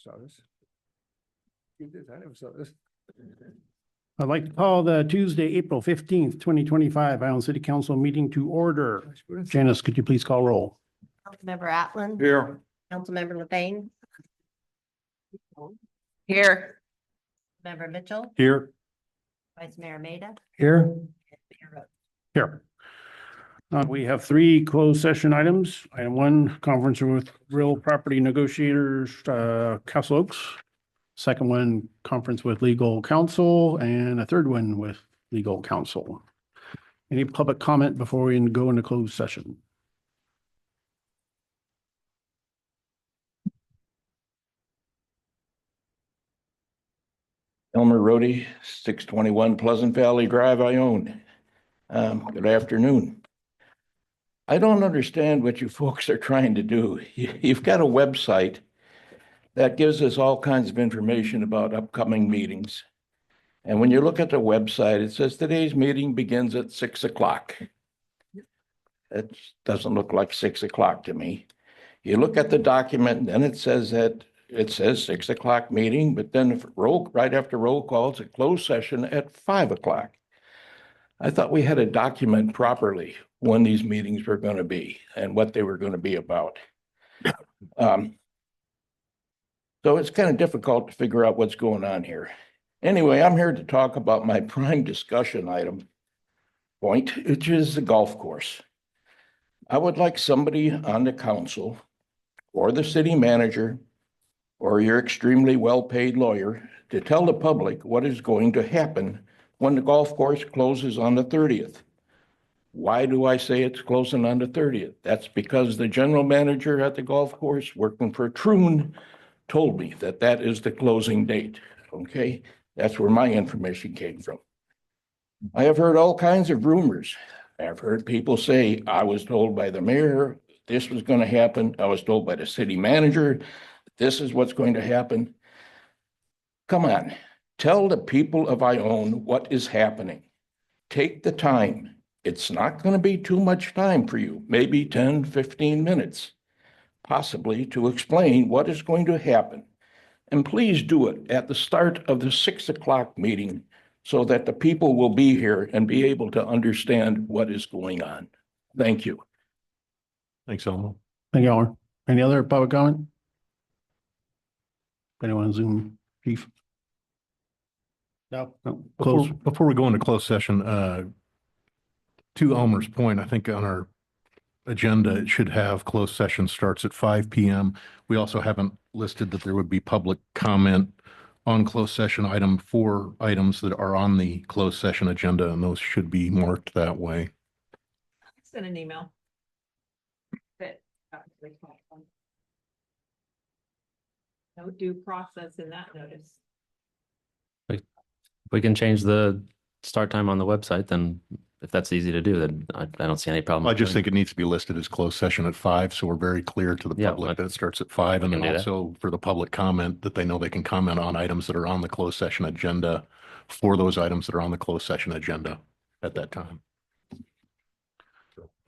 Saw this. You did, I never saw this. I'd like to call the Tuesday, April 15th, 2025 Island City Council meeting to order. Janice, could you please call roll? Councilmember Atlan. Here. Councilmember LaFane. Here. Member Mitchell, Here. Vice Mayor Maida. Here. and Mayor Rhodes. Here. We have three closed session items. Item one, conference with real property negotiators, Castle Oaks. Second one, conference with legal counsel, and a third one with legal counsel. Any public comment before we go into closed session? Elmer Rhodey, 621 Pleasant Valley Drive, Ione. Good afternoon. I don't understand what you folks are trying to do. You've got a website that gives us all kinds of information about upcoming meetings. And when you look at the website, it says today's meeting begins at 6 o'clock. It doesn't look like 6 o'clock to me. You look at the document and it says 6 o'clock meeting, but then right after roll call, it's a closed session at 5 o'clock. I thought we had to document properly when these meetings were going to be and what they were going to be about. So it's kind of difficult to figure out what's going on here. Anyway, I'm here to talk about my prime discussion point, which is the golf course. I would like somebody on the council or the city manager or your extremely well-paid lawyer to tell the public what is going to happen when the golf course closes on the 30th. Why do I say it's closing on the 30th? That's because the general manager at the golf course working for Troon told me that that is the closing date, okay? That's where my information came from. I have heard all kinds of rumors. I've heard people say, I was told by the mayor this was going to happen. I was told by the city manager, this is what's going to happen. Come on, tell the people of Ione what is happening. Take the time. It's not going to be too much time for you, maybe 10, 15 minutes, possibly to explain what is going to happen. And please do it at the start of the 6 o'clock meeting so that the people will be here and be able to understand what is going on. Thank you. Thanks, Elmo. Thank you, Elmer. Any other public comment? Anyone on Zoom, Chief? No. Close. Before we go into closed session, to Elmer's point, I think on our agenda, it should have closed session starts at 5 p.m. We also haven't listed that there would be public comment on closed session item 4 items that are on the closed session agenda, and those should be marked that way. Send an email. No due process in that notice. We can change the start time on the website, then if that's easy to do, then I don't see any problem. I just think it needs to be listed as closed session at 5, so we're very clear to the Yeah, public I- that it starts at 5, and we then can do that. also for the public comment that they know they can comment on items that are on the closed session agenda for those items that are on the closed session agenda at that time.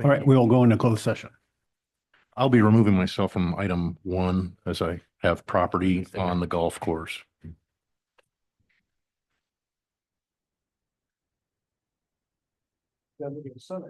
All right, we will go into closed session. I'll be removing myself from item 1 as I have property on the golf course. Yeah, look at the sun.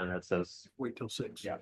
down there that says Wait till 6. Yeah.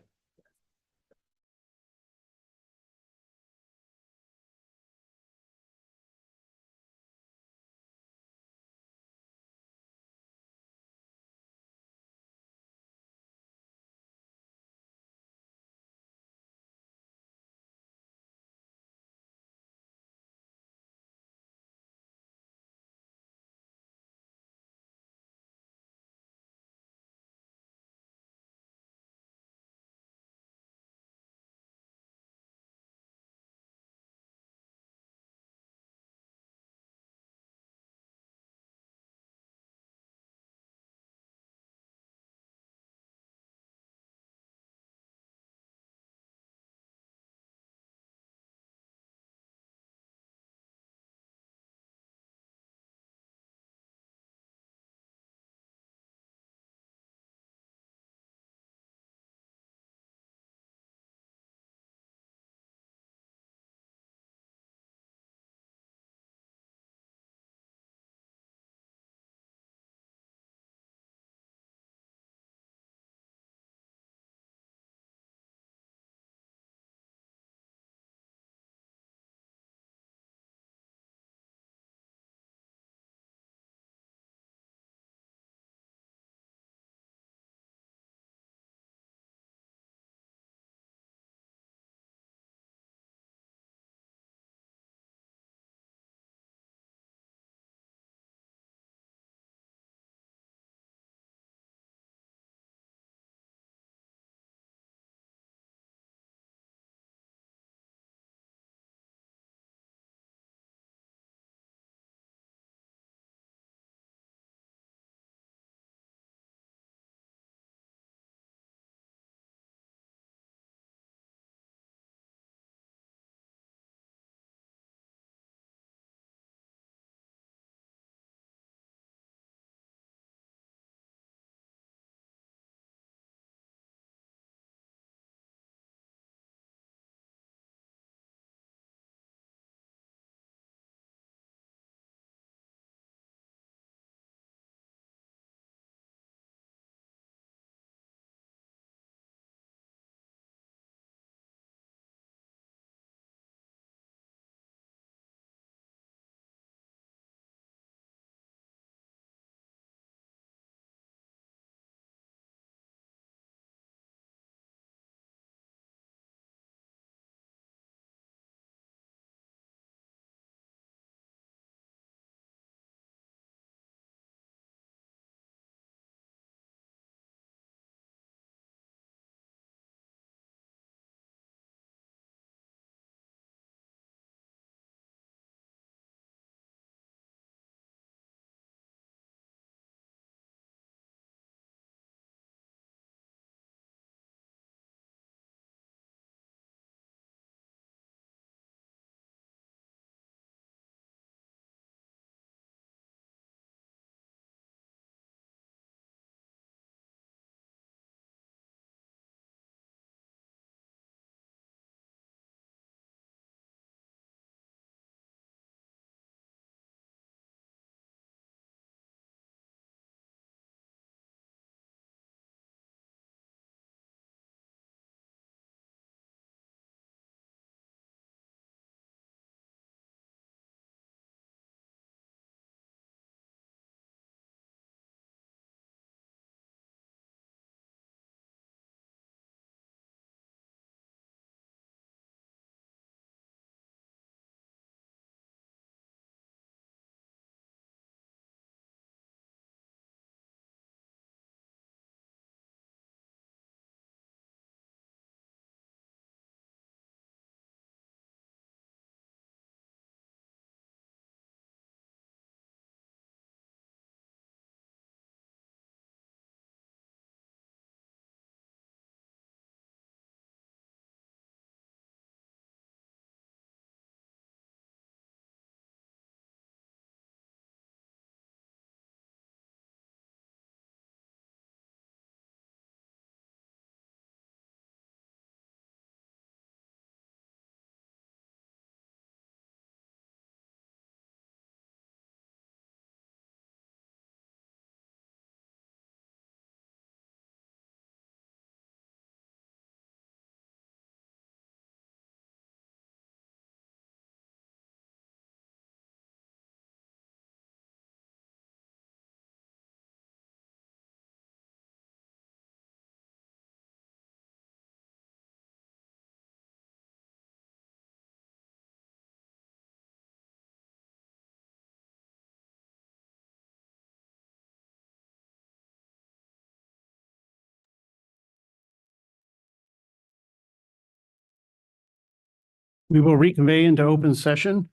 We will reconvene into open session.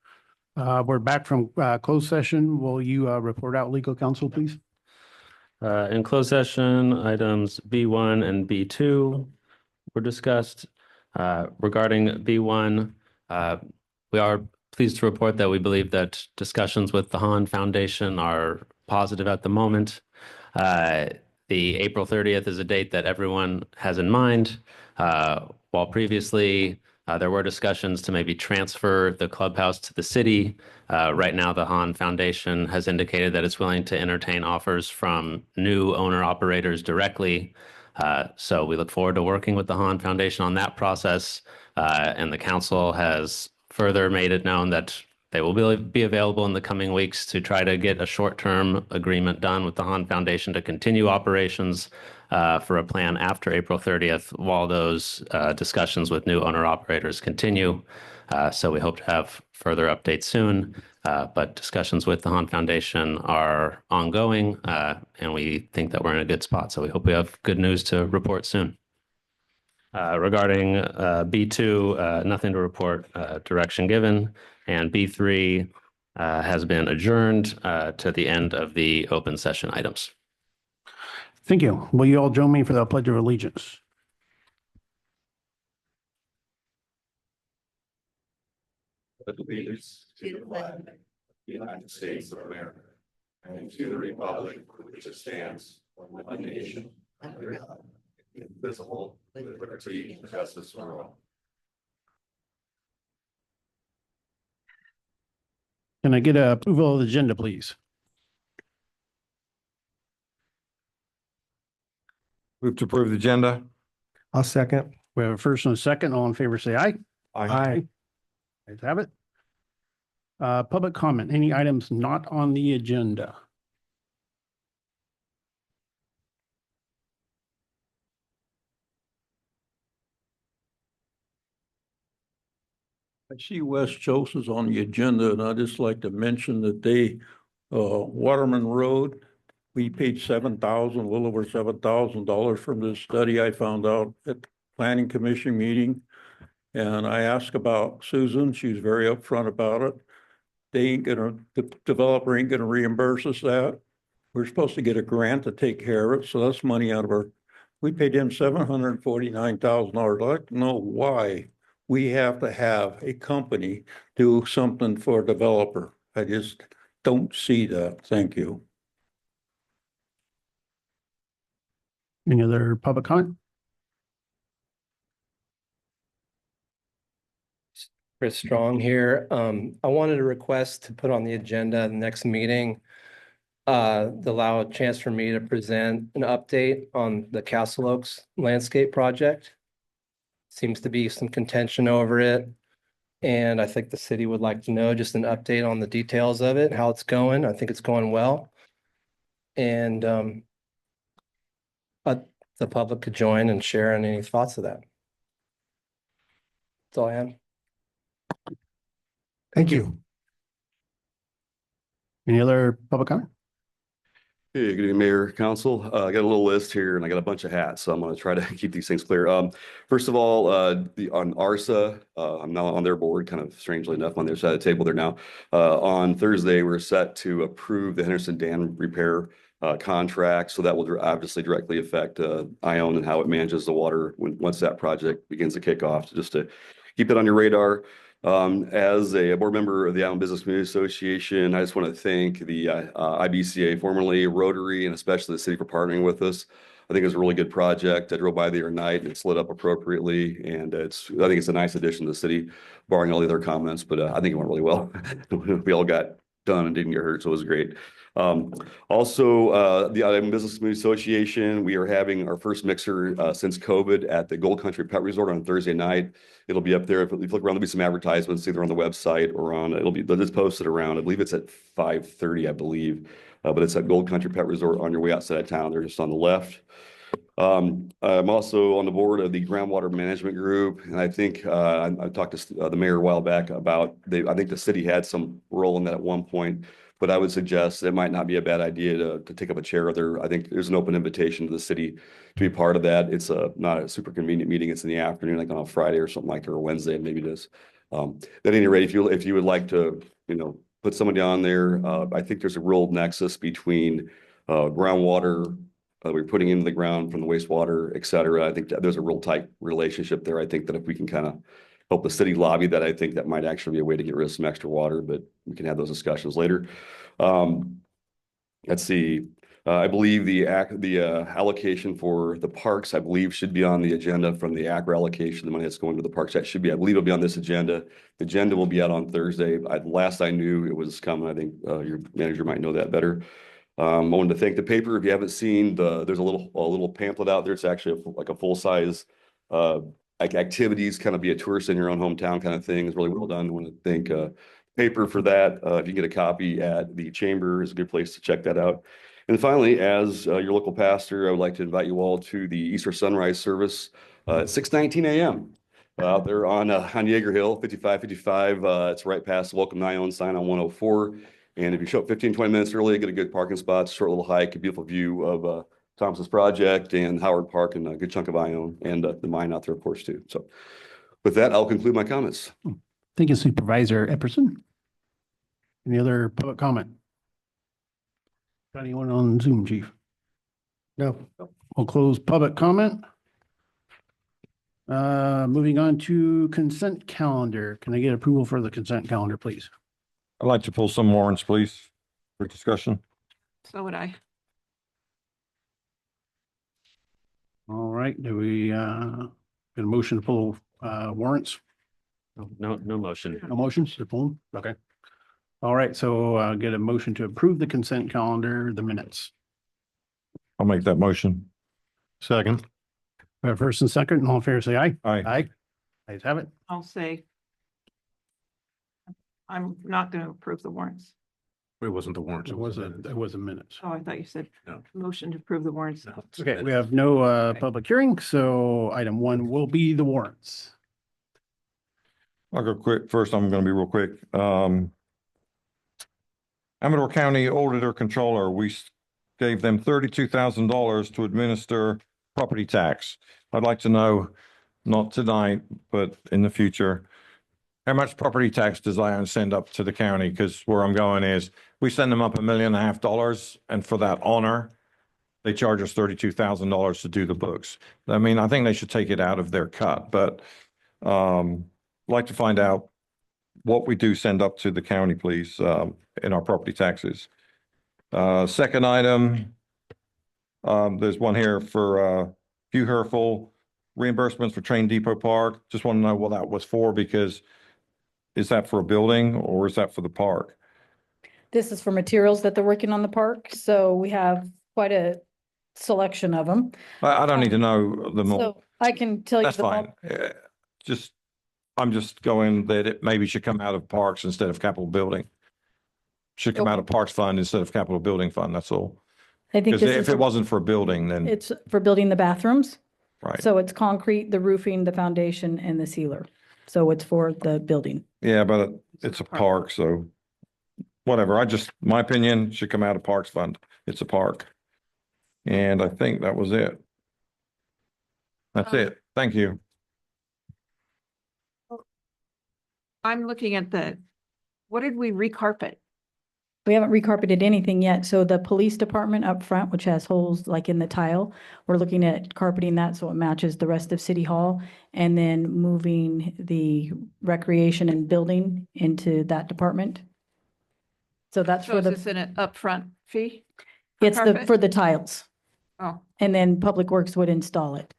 We're back from closed session. Will you report out legal counsel, please? In closed session, items B1 and B2 were discussed. Regarding B1, we are pleased to report that we believe that discussions with the Hahn Foundation are positive at the moment. The April 30th is a date that everyone has in mind. While previously there were discussions to maybe transfer the clubhouse to the city. Right now, the Hahn Foundation has indicated that it's willing to entertain offers from new owner operators directly. So we look forward to working with the Hahn Foundation on that process. And the council has further made it known that they will be available in the coming weeks to try to get a short-term agreement done with the Hahn Foundation to continue operations for a plan after April 30th while those discussions with new owner operators continue. So we hope to have further updates soon, but discussions with the Hahn Foundation are ongoing, and we think that we're in a good spot. So we hope we have good news to report soon. Regarding B2, nothing to report, direction given, and B3 has been adjourned to the end of the open session items. Thank you. Will you all join me for the Pledge of Allegiance? Allegiance to the flag of the United States of America and to the republic which stands one nation under God, indivisible, with liberty and justice for all. Can I get a approval of the agenda, please? Move to approve the agenda. I'll second. We have a first and a second. All in favor, say aye. Aye. Ayes have it. Public comment, any items not on the agenda? I see West Joseph's on the agenda, and I'd just like to mention that they, Waterman Road, we paid a little over $7,000 from this study I found out at the Planning Commission meeting. And I asked about Susan, she's very upfront about it. The developer ain't gonna reimburse us that. We're supposed to get a grant to take care of it, so that's money out of we paid him $749,000. I'd like to know why we have to have a company do something for a developer. I just don't see that. Thank you. Any other public comment? Chris Strong here. I wanted to request to put on the agenda the next meeting, to allow a chance for me to present an update on the Castle Oaks landscape project. Seems to be some contention over it. And I think the city would like to know just an update on the details of it, how it's going. I think it's going well. And but the public could join and share on any thoughts of that. That's all I have. Thank you. Any other public comment? Hey, good evening, Mayor, Council. I got a little list here and I got a bunch of hats, so I'm going to try to keep these things clear. First of all, on ARSA, I'm now on their board, kind of strangely enough on their side of the table there now. On Thursday, we're set to approve the Henderson Dam repair contract, so that will obviously directly affect Ione and how it manages the water once that project begins to kick off. So just to keep it on your radar. As a board member of the Ione Business Community Association, I just want to thank the IBCA, formerly Rotary, and especially the city for partnering with us. I think it's a really good project. I drove by the other night and it's lit up appropriately, and I think it's a nice addition to the city, barring all the other comments. But I think it went really well. We all got done and didn't get hurt, so it was great. Also, the Ione Business Community Association, we are having our first mixer since COVID at the Gold Country Pet Resort on Thursday night. It'll be up there. If you look around, there'll be some advertisements either on the website or on, it's posted around, I believe it's at 5:30, I believe. But it's at Gold Country Pet Resort on your way outside of town. They're just on the left. I'm also on the board of the Groundwater Management Group, and I think I talked to the mayor a while back about I think the city had some role in that at one point, but I would suggest it might not be a bad idea to take up a chair there. I think there's an open invitation to the city to be part of that. It's not a super convenient meeting. It's in the afternoon, like on a Friday or something like that, or Wednesday, maybe it is. At any rate, if you would like to, put somebody on there, I think there's a real nexus between groundwater we're putting into the ground from the wastewater, et cetera. I think that there's a real tight relationship there. I think that if we can kind of help the city lobby that, I think that might actually be a way to get rid of some extra water, but we can have those discussions later. Let's see. I believe the allocation for the parks, I believe, should be on the agenda from the ACRA allocation, the money that's going to the parks. That should be, I believe it'll be on this agenda. The agenda will be out on Thursday. Last I knew it was coming. I think your manager might know that better. I wanted to thank the paper. If you haven't seen there's a little pamphlet out there. It's actually like a full-size like activities, kind of be a tourist in your own hometown kind of thing. It's really well done. I want to thank paper for that. If you can get a copy at the chamber, is a good place to check that out. And finally, as your local pastor, I would like to invite you all to the Easter sunrise service at 6:19 a.m. Out there on Jaeger Hill, 5555. It's right past the Welcome Nyon sign on 104. And if you show up 15, 20 minutes early, get a good parking spot, short little hike, a beautiful view of Thomas's project and Howard Park and a good chunk of Ione and the mine out there, of course, too. So with that, I'll conclude my comments. Thank you, Supervisor Epperson. Any other public comment? Got anyone on Zoom, Chief? No. We'll close public comment. Moving on to consent calendar. Can I get approval for the consent calendar, please? I'd like to pull some warrants, please, for discussion. So would I. All right, do we get a motion to pull warrants? No motion. No motions to pull them? Okay. All right, so get a motion to approve the consent calendar, the minutes. I'll make that motion. Second. First and second, and all in favor, say aye. Aye. Aye. Ayes have it. I'll say. I'm not going to approve the warrants. It wasn't the warrants. It was a minutes. Oh, I thought you said No. motion to approve the warrants. Okay, we have no public hearing, so item one will be the warrants. I'll go quick. First, I'm going to be real quick. Amador County Auditor Controller, we gave them $32,000 to administer property tax. I'd like to know, not tonight, but in the future, how much property tax does Ione send up to the county? Because where I'm going is, we send them up $1.5 million, and for that honor, they charge us $32,000 to do the books. I mean, I think they should take it out of their cut, but I'd like to find out what we do send up to the county, please, in our property taxes. Second item, there's one here for Hugh Herfel, reimbursements for Train Depot Park. Just want to know what that was for, because is that for a building or is that for the park? This is for materials that they're working on the park, so we have quite a selection of them. I don't need to know the more. So I can tell you. That's fine. I'm just going that it maybe should come out of parks instead of capital building. Should come out of parks fund instead of capital building fund, that's all. I think Because this if is, it wasn't for a building, then, it's for building the bathrooms. right. So it's concrete, the roofing, the foundation and the sealer. So it's for the building. Yeah, but it's a park, so whatever. My opinion, should come out of parks fund. It's a park. And I think that was it. That's it. Thank you. I'm looking at what did we recarpet? We haven't recarpeted anything yet. So the police department up front, which has holes like in the tile, we're looking at carpeting that so it matches the rest of City Hall, and then moving the recreation and building into that department. So that's So for is the, this an upfront fee? it's carpet? for the tiles. Oh, And then Public Works would install it.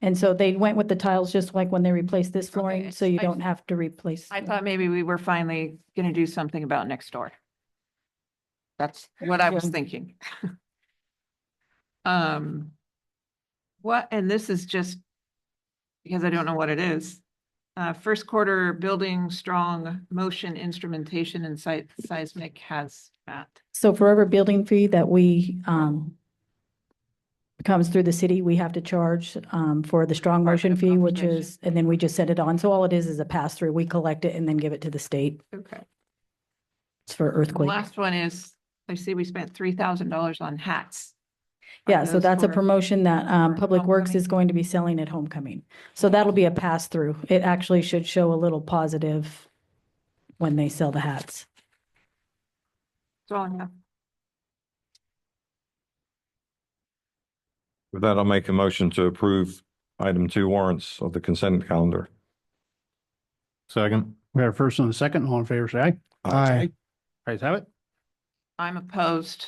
And so they went with the tiles just like when they replaced this flooring, so you I- don't have to replace. I thought maybe we were finally going to do something about next door. That's what I was Yeah. thinking. And this is just because I don't know what it is. First quarter building strong motion instrumentation and seismic hazmat. So for every building fee that we, comes through the city, we have to charge, for the strong motion Department fee, of which Compensation. is, and then we just set it on. So all it is a pass through. We collect it and then give it to the state. Okay. It's for The earthquake. last one is, I see we spent $3,000 on hats. Yeah, Are so those that's a for- promotion that Public Works homecoming? is going to be selling at homecoming. So that'll be a pass-through. It actually should show a little positive when they sell the hats. That's all I have. With that, I'll make a motion to approve item 2 warrants of the consent calendar. Second. We have a first and a second. All in favor, say aye. Aye. Ayes have it. I'm opposed.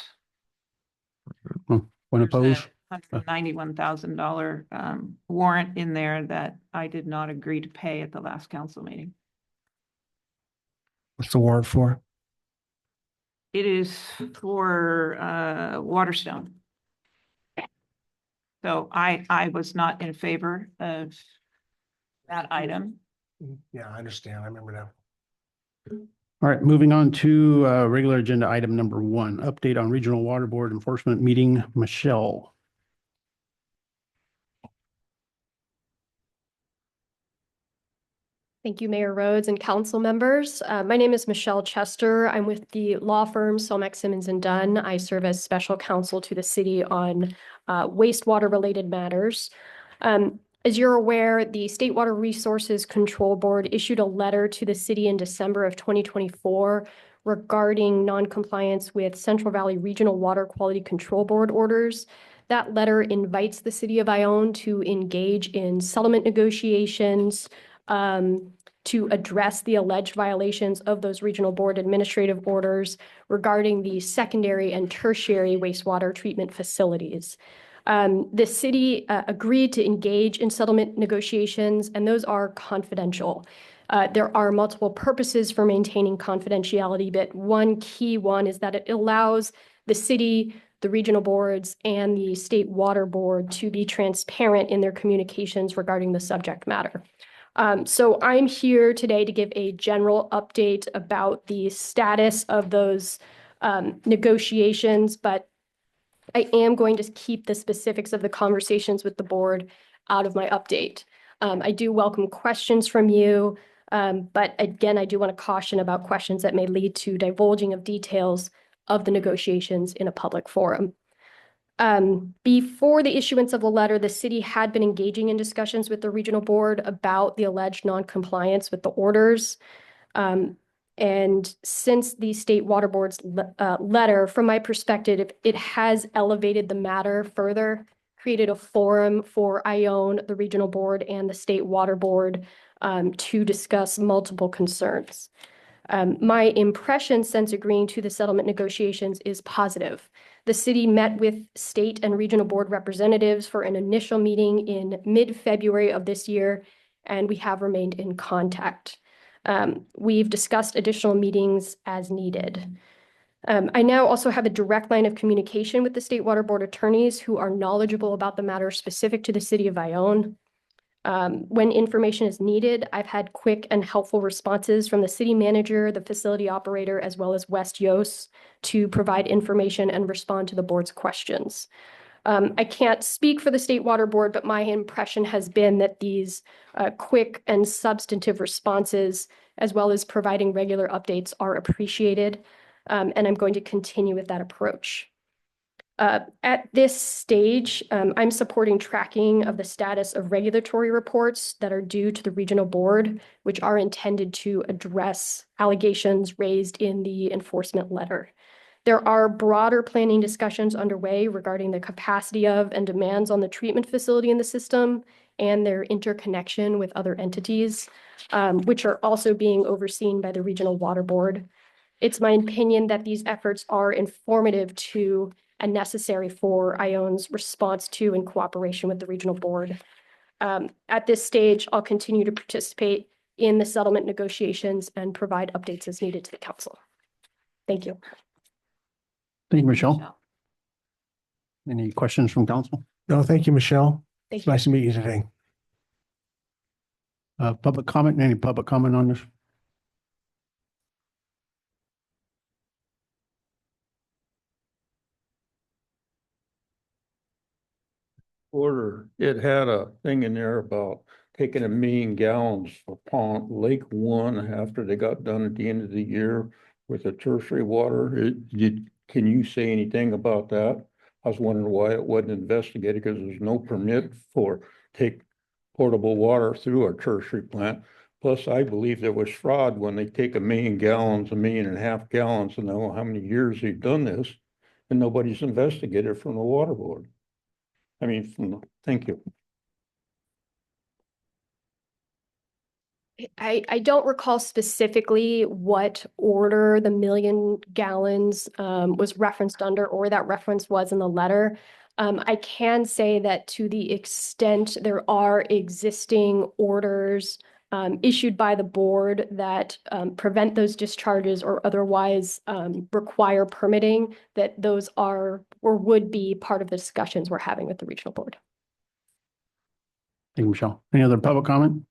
When opposed, $91,000 warrant in there that I did not agree to pay at the last council meeting. What's the warrant for? It is for Waterstone. So I was not in favor of that item. Yeah, I understand. I remember now. all right, moving on to regular agenda item number 1, update on Regional Water Board Enforcement Meeting. Michelle. Thank you, Mayor Rhodes and council members. My name is Michelle Chester. I'm with the law firm Somack Simmons and Dunn. I serve as special counsel to the city on wastewater related matters. As you're aware, the State Water Resources Control Board issued a letter to the city in December of 2024 regarding noncompliance with Central Valley Regional Water Quality Control Board orders. That letter invites the city of Ione to engage in settlement negotiations to address the alleged violations of those regional board administrative orders regarding the secondary and tertiary wastewater treatment facilities. The city agreed to engage in settlement negotiations, and those are confidential. There are multiple purposes for maintaining confidentiality, but one key one is that it allows the city, the regional boards, and the state water board to be transparent in their communications regarding the subject matter. So I'm here today to give a general update about the status of those negotiations, but I am going to keep the specifics of the conversations with the board out of my update. I do welcome questions from you, but again, I do want to caution about questions that may lead to divulging of details of the negotiations in a public forum. Before the issuance of the letter, the city had been engaging in discussions with the regional board about the alleged noncompliance with the orders. And since the state water board's letter, from my perspective, it has elevated the matter further, created a forum for Ione, the regional board, and the state water board to discuss multiple concerns. My impression since agreeing to the settlement negotiations is positive. The city met with state and regional board representatives for an initial meeting in mid-February of this year, and we have remained in contact. We've discussed additional meetings as needed. I now also have a direct line of communication with the state water board attorneys who are knowledgeable about the matter specific to the city of Ione. When information is needed, I've had quick and helpful responses from the city manager, the facility operator, as well as West Yos to provide information and respond to the board's questions. I can't speak for the state water board, but my impression has been that these quick and substantive responses, as well as providing regular updates, are appreciated, and I'm going to continue with that approach. At this stage, I'm supporting tracking of the status of regulatory reports that are due to the regional board, which are intended to address allegations raised in the enforcement letter. There are broader planning discussions underway regarding the capacity of and demands on the treatment facility in the system and their interconnection with other entities, which are also being overseen by the regional water board. It's my opinion that these efforts are informative to and necessary for Ione's response to and cooperation with the regional board. At this stage, I'll continue to participate in the settlement negotiations and provide updates as needed to the council. Thank you. Thank you, Michelle. Any questions from council? No, thank you, Michelle. Thank It's you. nice to meet you today. Public comment, any public comment on this? Order, it had a thing in there about taking 1 million gallons for Lake One after they got done at the end of the year with the tertiary water. Can you say anything about that? I was wondering why it wasn't investigated, because there's no permit for take portable water through our tertiary plant. Plus, I believe there was fraud when they take 1,000,000 gallons, 1.5 million gallons, and I don't know how many years they've done this, and nobody's investigated from the water board. I mean, thank you. I don't recall specifically what order the 1,000,000 gallons was referenced under, or that reference was in the letter. I can say that to the extent there are existing orders issued by the board that prevent those discharges or otherwise require permitting, that those are or would be part of the discussions we're having with the regional board. Thank you, Michelle. Any other public comment?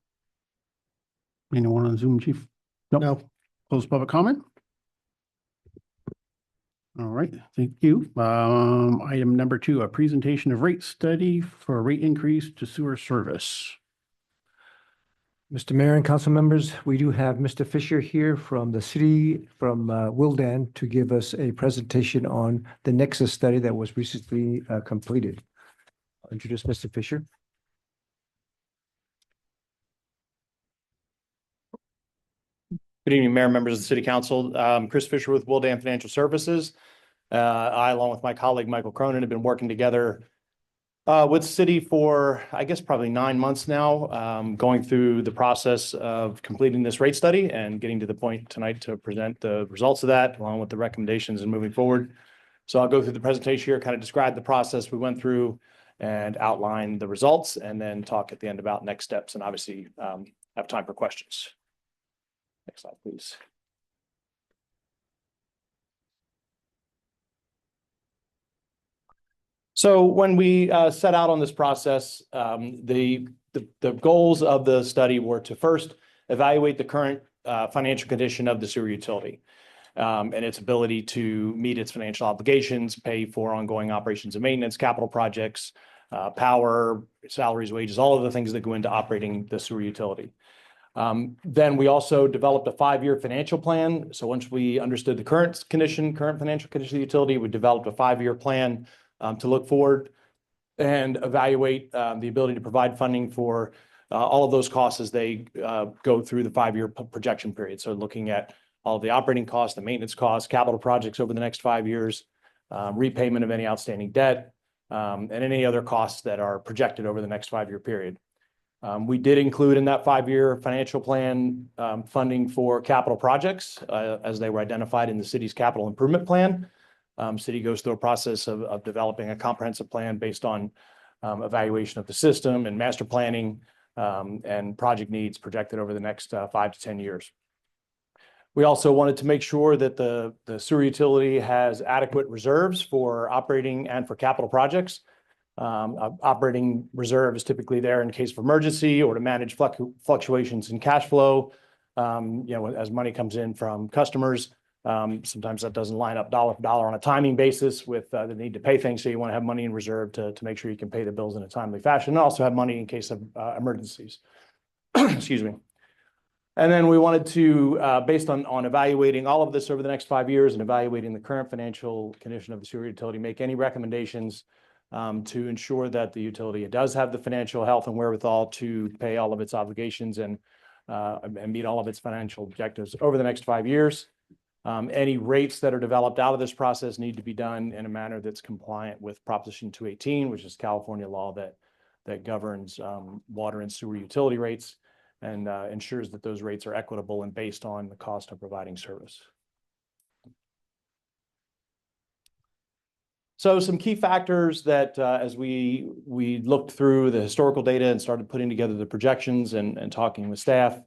Anyone on Zoom, Chief? Nope. No. Close public comment? All right, thank you. Item number 2, a presentation of rate study for a rate increase to sewer service. Mr. Mayor and council members, we do have Mr. Fisher here from the city, from Wildan, to give us a presentation on the Nexus study that was recently completed. I'll introduce Mr. Fisher. Good evening, Mayor, members of the City Council. Chris Fisher with Wildan Financial Services. I, along with my colleague Michael Cronin, have been working together with the city for, I guess, probably 9 months now, going through the process of completing this rate study and getting to the point tonight to present the results of that, along with the recommendations and moving forward. So I'll go through the presentation here, kind of describe the process we went through and outline the results, and then talk at the end about next steps, and obviously have time for questions. Next slide, please. So when we set out on this process, the goals of the study were to first evaluate the current financial condition of the sewer utility and its ability to meet its financial obligations, pay for ongoing operations and maintenance, capital projects, power, salaries, wages, all of the things that go into operating the sewer utility. Then we also developed a 5-year financial plan. So once we understood the current financial condition of the utility, we developed a 5-year plan to look forward and evaluate the ability to provide funding for all of those costs as they go through the 5-year projection period. So looking at all of the operating costs, the maintenance costs, capital projects over the next 5 years, repayment of any outstanding debt, and any other costs that are projected over the next 5-year period. We did include in that 5-year financial plan funding for capital projects as they were identified in the city's capital improvement plan. City goes through a process of developing a comprehensive plan based on evaluation of the system and master planning and project needs projected over the next 5 to 10 years. We also wanted to make sure that the sewer utility has adequate reserves for operating and for capital projects. Operating reserve is typically there in case of emergency or to manage fluctuations in cash flow. As money comes in from customers, sometimes that doesn't line up dollar for dollar on a timing basis with the need to pay things. So you want to have money in reserve to make sure you can pay the bills in a timely fashion, and also have money in case of emergencies. Excuse me. And then we wanted to, based on evaluating all of this over the next 5 years and evaluating the current financial condition of the sewer utility, make any recommendations to ensure that the utility does have the financial health and wherewithal to pay all of its obligations and meet all of its financial objectives over the next 5 years. Any rates that are developed out of this process need to be done in a manner that's compliant with Proposition 218, which is California law that governs water and sewer utility rates and ensures that those rates are equitable and based on the cost of providing service. So some key factors that as we looked through the historical data and started putting together the projections and talking with staff,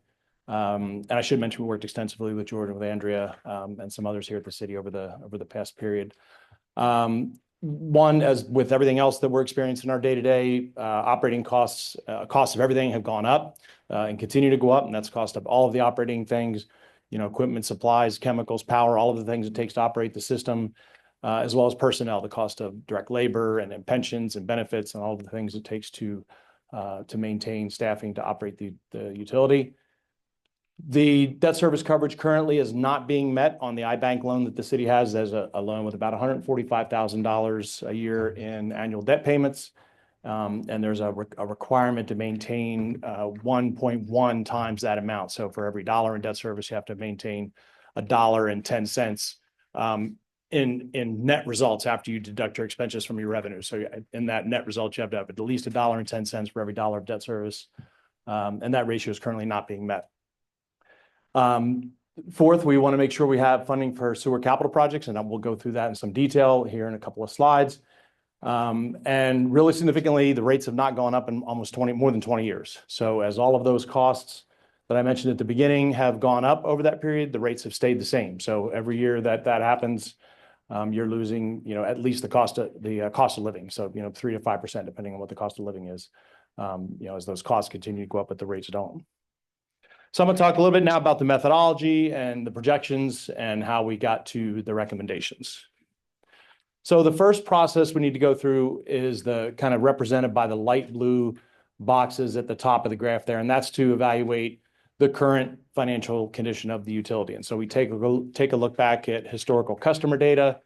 and I should mention we worked extensively with Jordan, with Andrea, and some others here at the city over the past period. One, as with everything else that we're experiencing in our day-to-day, operating costs of everything have gone up and continue to go up, and that's cost of all of the operating things, equipment, supplies, chemicals, power, all of the things it takes to operate the system. As well as personnel, the cost of direct labor and pensions and benefits and all of the things it takes to maintain staffing to operate the utility. The debt service coverage currently is not being met on the iBank loan that the city has. There's a loan with about $145,000 a year in annual debt payments. And there's a requirement to maintain 1.1 times that amount. So for every dollar in debt service, you have to maintain $1.10 in net results after you deduct your expenses from your revenue. So in that net result, you have to have at least $1.10 for every dollar of debt service. And that ratio is currently not being met. Fourth, we want to make sure we have funding for sewer capital projects, and we'll go through that in some detail here in a couple of slides. And really significantly, the rates have not gone up in almost more than 20 years. So as all of those costs that I mentioned at the beginning have gone up over that period, the rates have stayed the same. So every year that happens, you're losing, at least the cost of living. So, 3 to 5%, depending on what the cost of living is, as those costs continue to go up, but the rates don't. So I'm going to talk a little bit now about the methodology and the projections and how we got to the recommendations. So the first process we need to go through is the kind of represented by the light blue boxes at the top of the graph there, and that's to evaluate the current financial condition of the utility. And so we take a look back at historical customer data,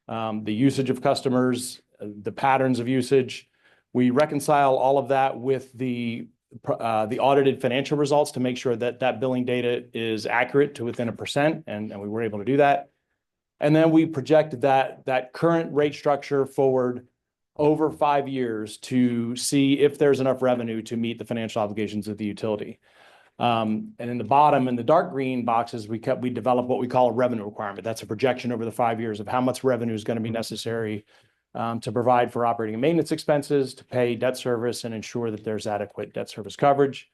the usage of customers, the patterns of usage. We reconcile all of that with the audited financial results to make sure that billing data is accurate to within 1%, and we were able to do that. And then we projected that current rate structure forward over 5 years to see if there's enough revenue to meet the financial obligations of the utility. And in the bottom, in the dark green boxes, we developed what we call a revenue requirement. That's a projection over the 5 years of how much revenue is going to be necessary to provide for operating and maintenance expenses, to pay debt service and ensure that there's adequate debt service coverage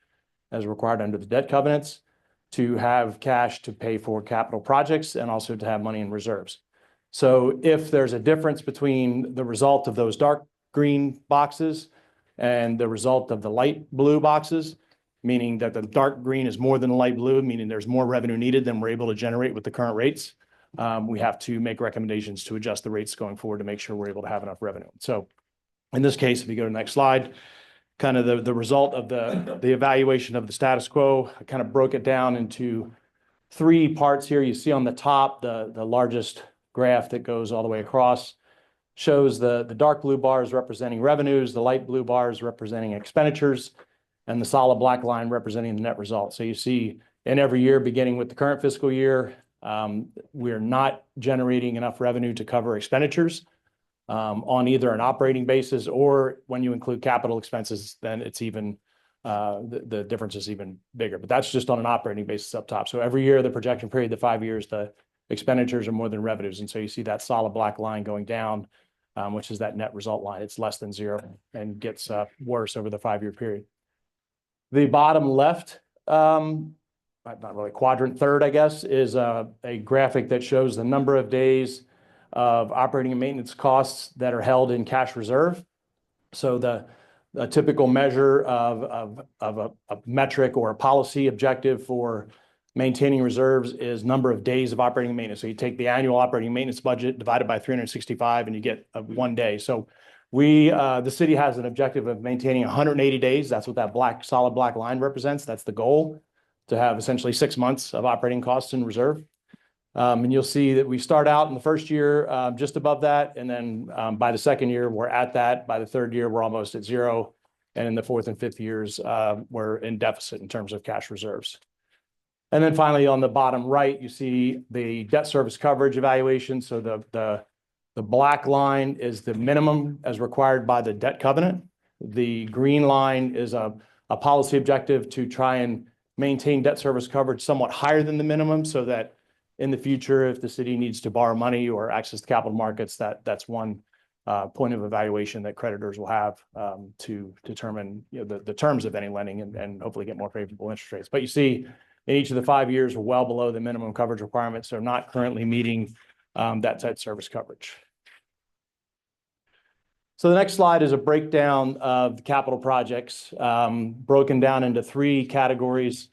as required under the debt covenants, to have cash to pay for capital projects, and also to have money in reserves. So if there's a difference between the result of those dark green boxes and the result of the light blue boxes, meaning that the dark green is more than the light blue, meaning there's more revenue needed than we're able to generate with the current rates, we have to make recommendations to adjust the rates going forward to make sure we're able to have enough revenue. So in this case, if you go to the next slide, kind of the result of the evaluation of the status quo, I kind of broke it down into 3 parts here. You see on the top, the largest graph that goes all the way across shows the dark blue bars representing revenues, the light blue bars representing expenditures, and the solid black line representing the net result. So you see in every year, beginning with the current fiscal year, we're not generating enough revenue to cover expenditures on either an operating basis, or when you include capital expenses, then it's even the difference is even bigger. But that's just on an operating basis up top. So every year, the projection period, the 5 years, the expenditures are more than revenues. And so you see that solid black line going down, which is that net result line. It's less than 0 and gets worse over the 5-year period. The bottom left, not really quadrant third, I guess, is a graphic that shows the number of days of operating and maintenance costs that are held in cash reserve. So the typical measure of a metric or a policy objective for maintaining reserves is number of days of operating and maintenance. So you take the annual operating and maintenance budget divided by 365 and you get 1 day. So the city has an objective of maintaining 180 days. That's what that solid black line represents. That's the goal, to have essentially 6 months of operating costs in reserve. And you'll see that we start out in the first year just above that. And then by the second year, we're at that. By the third year, we're almost at 0. And in the 4th and 5th years, we're in deficit in terms of cash reserves. And then finally, on the bottom right, you see the debt service coverage evaluation. So the black line is the minimum as required by the debt covenant. The green line is a policy objective to try and maintain debt service coverage somewhat higher than the minimum, so that in the future, if the city needs to borrow money or access the capital markets, that's one point of evaluation that creditors will have to determine the terms of any lending and hopefully get more favorable interest rates. But you see, in each of the 5 years, we're well below the minimum coverage requirements, so not currently meeting that debt service coverage. So the next slide is a breakdown of the capital projects, broken down into 3 categories: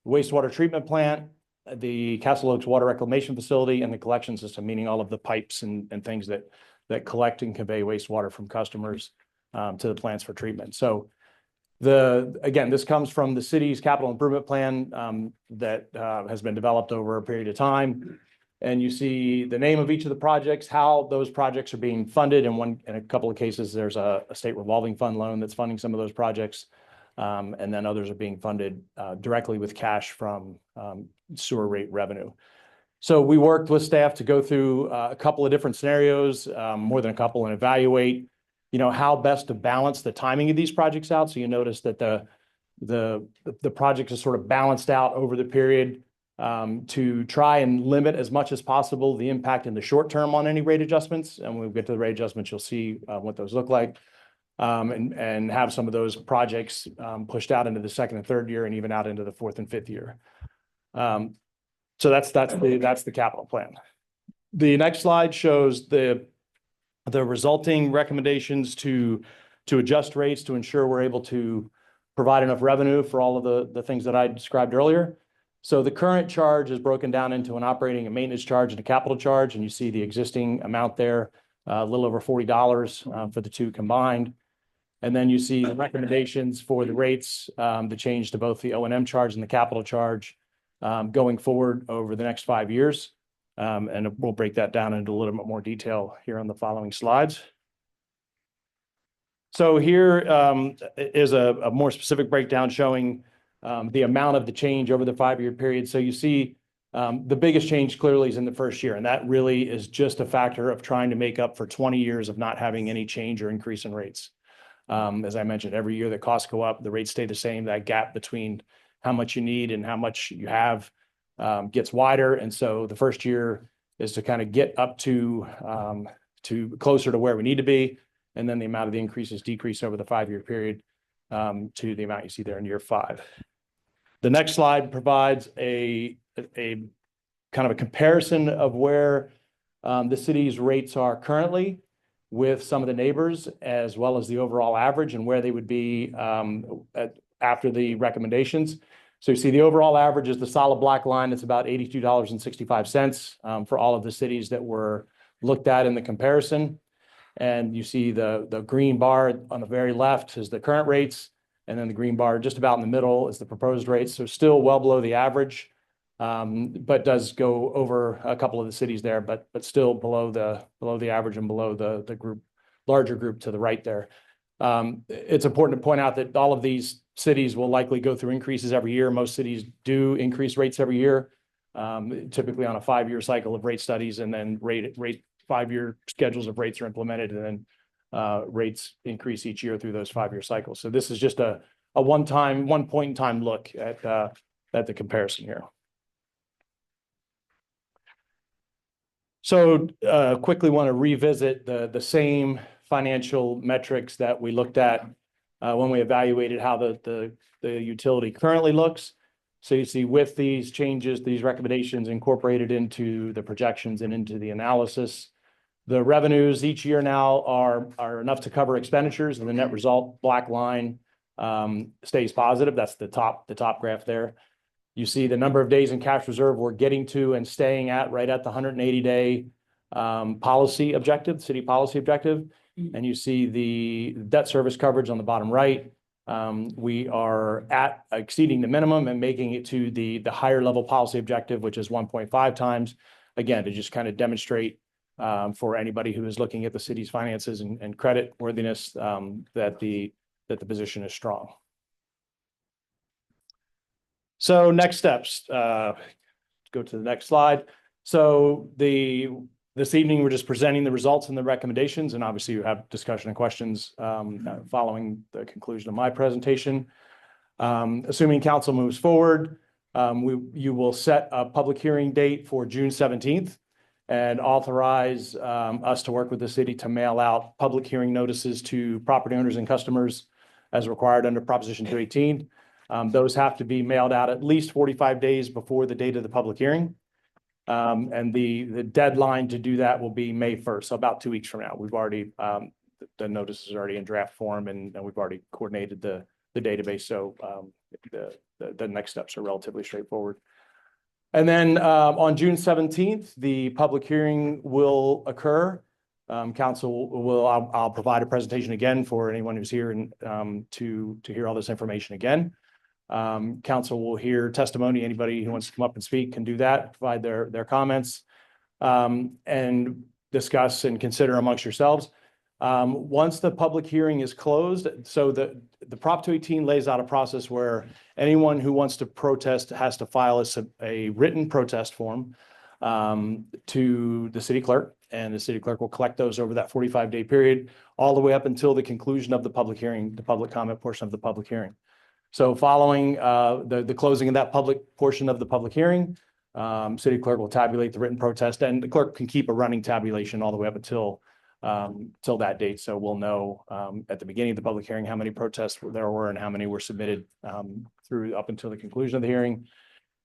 wastewater treatment plant, the Castle Oaks Water Reclamation Facility, and the collection system, meaning all of the pipes and things that collect and convey wastewater from customers to the plants for treatment. So Again, this comes from the city's capital improvement plan that has been developed over a period of time. And you see the name of each of the projects, how those projects are being funded. In a couple of cases, there's a state revolving fund loan that's funding some of those projects. And then others are being funded directly with cash from sewer rate revenue. So we worked with staff to go through a couple of different scenarios, more than a couple, and evaluate, how best to balance the timing of these projects out. So you notice that the project is sort of balanced out over the period to try and limit as much as possible the impact in the short term on any rate adjustments. And when we get to the rate adjustments, you'll see what those look like. And have some of those projects pushed out into the second and third year and even out into the fourth and fifth year. So that's the capital plan. The next slide shows the resulting recommendations to adjust rates to ensure we're able to provide enough revenue for all of the things that I described earlier. So the current charge is broken down into an operating and maintenance charge and a capital charge, and you see the existing amount there, a little over $40 for the two combined. And then you see the recommendations for the rates, the change to both the O&M charge and the capital charge going forward over the next 5 years. And we'll break that down into a little bit more detail here on the following slides. So here is a more specific breakdown showing the amount of the change over the 5-year period. So you see the biggest change clearly is in the first year, and that really is just a factor of trying to make up for 20 years of not having any change or increase in rates. As I mentioned, every year the costs go up, the rates stay the same. That gap between how much you need and how much you have gets wider. And so the first year is to kind of get up to closer to where we need to be. And then the amount of the increases decrease over the 5-year period to the amount you see there in year 5. The next slide provides a kind of a comparison of where the city's rates are currently with some of the neighbors, as well as the overall average and where they would be after the recommendations. So you see the overall average is the solid black line. It's about $82.65 for all of the cities that were looked at in the comparison. And you see the green bar on the very left is the current rates. And then the green bar just about in the middle is the proposed rates. So still well below the average, but does go over a couple of the cities there, but still below the average and below the larger group to the right there. It's important to point out that all of these cities will likely go through increases every year. Most cities do increase rates every year, typically on a 5-year cycle of rate studies, and then 5-year schedules of rates are implemented, and then rates increase each year through those 5-year cycles. So this is just a one point in time look at the comparison here. So quickly want to revisit the same financial metrics that we looked at when we evaluated how the utility currently looks. So you see with these changes, these recommendations incorporated into the projections and into the analysis, the revenues each year now are enough to cover expenditures, and the net result black line stays positive. That's the top graph there. You see the number of days in cash reserve we're getting to and staying at right at the 180-day policy objective, city policy objective. And you see the debt service coverage on the bottom right. We are at exceeding the minimum and making it to the higher level policy objective, which is 1.5 times. Again, to just kind of demonstrate for anybody who is looking at the city's finances and credit worthiness that the position is strong. So next steps, go to the next slide. So this evening, we're just presenting the results and the recommendations, and obviously you have discussion and questions following the conclusion of my presentation. Assuming council moves forward, you will set a public hearing date for June 17th and authorize us to work with the city to mail out public hearing notices to property owners and customers as required under Proposition 218. Those have to be mailed out at least 45 days before the date of the public hearing. And the deadline to do that will be May 1st, so about 2 weeks from now. We've already, the notice is already in draft form, and we've already coordinated the database. So the next steps are relatively straightforward. And then on June 17th, the public hearing will occur. council I'll provide a presentation again for anyone who's here and to hear all this information again. Council will hear testimony. Anybody who wants to come up and speak can do that, provide their comments, and discuss and consider amongst yourselves. Once the public hearing is closed, so the Prop 218 lays out a process where anyone who wants to protest has to file a written protest form to the city clerk, and the city clerk will collect those over that 45-day period, all the way up until the conclusion of the public hearing, the public comment portion of the public hearing. So following the closing of that public portion of the public hearing, city clerk will tabulate the written protest, and the clerk can keep a running tabulation all the way up until till that date. So we'll know at the beginning of the public hearing how many protests there were and how many were submitted through up until the conclusion of the hearing.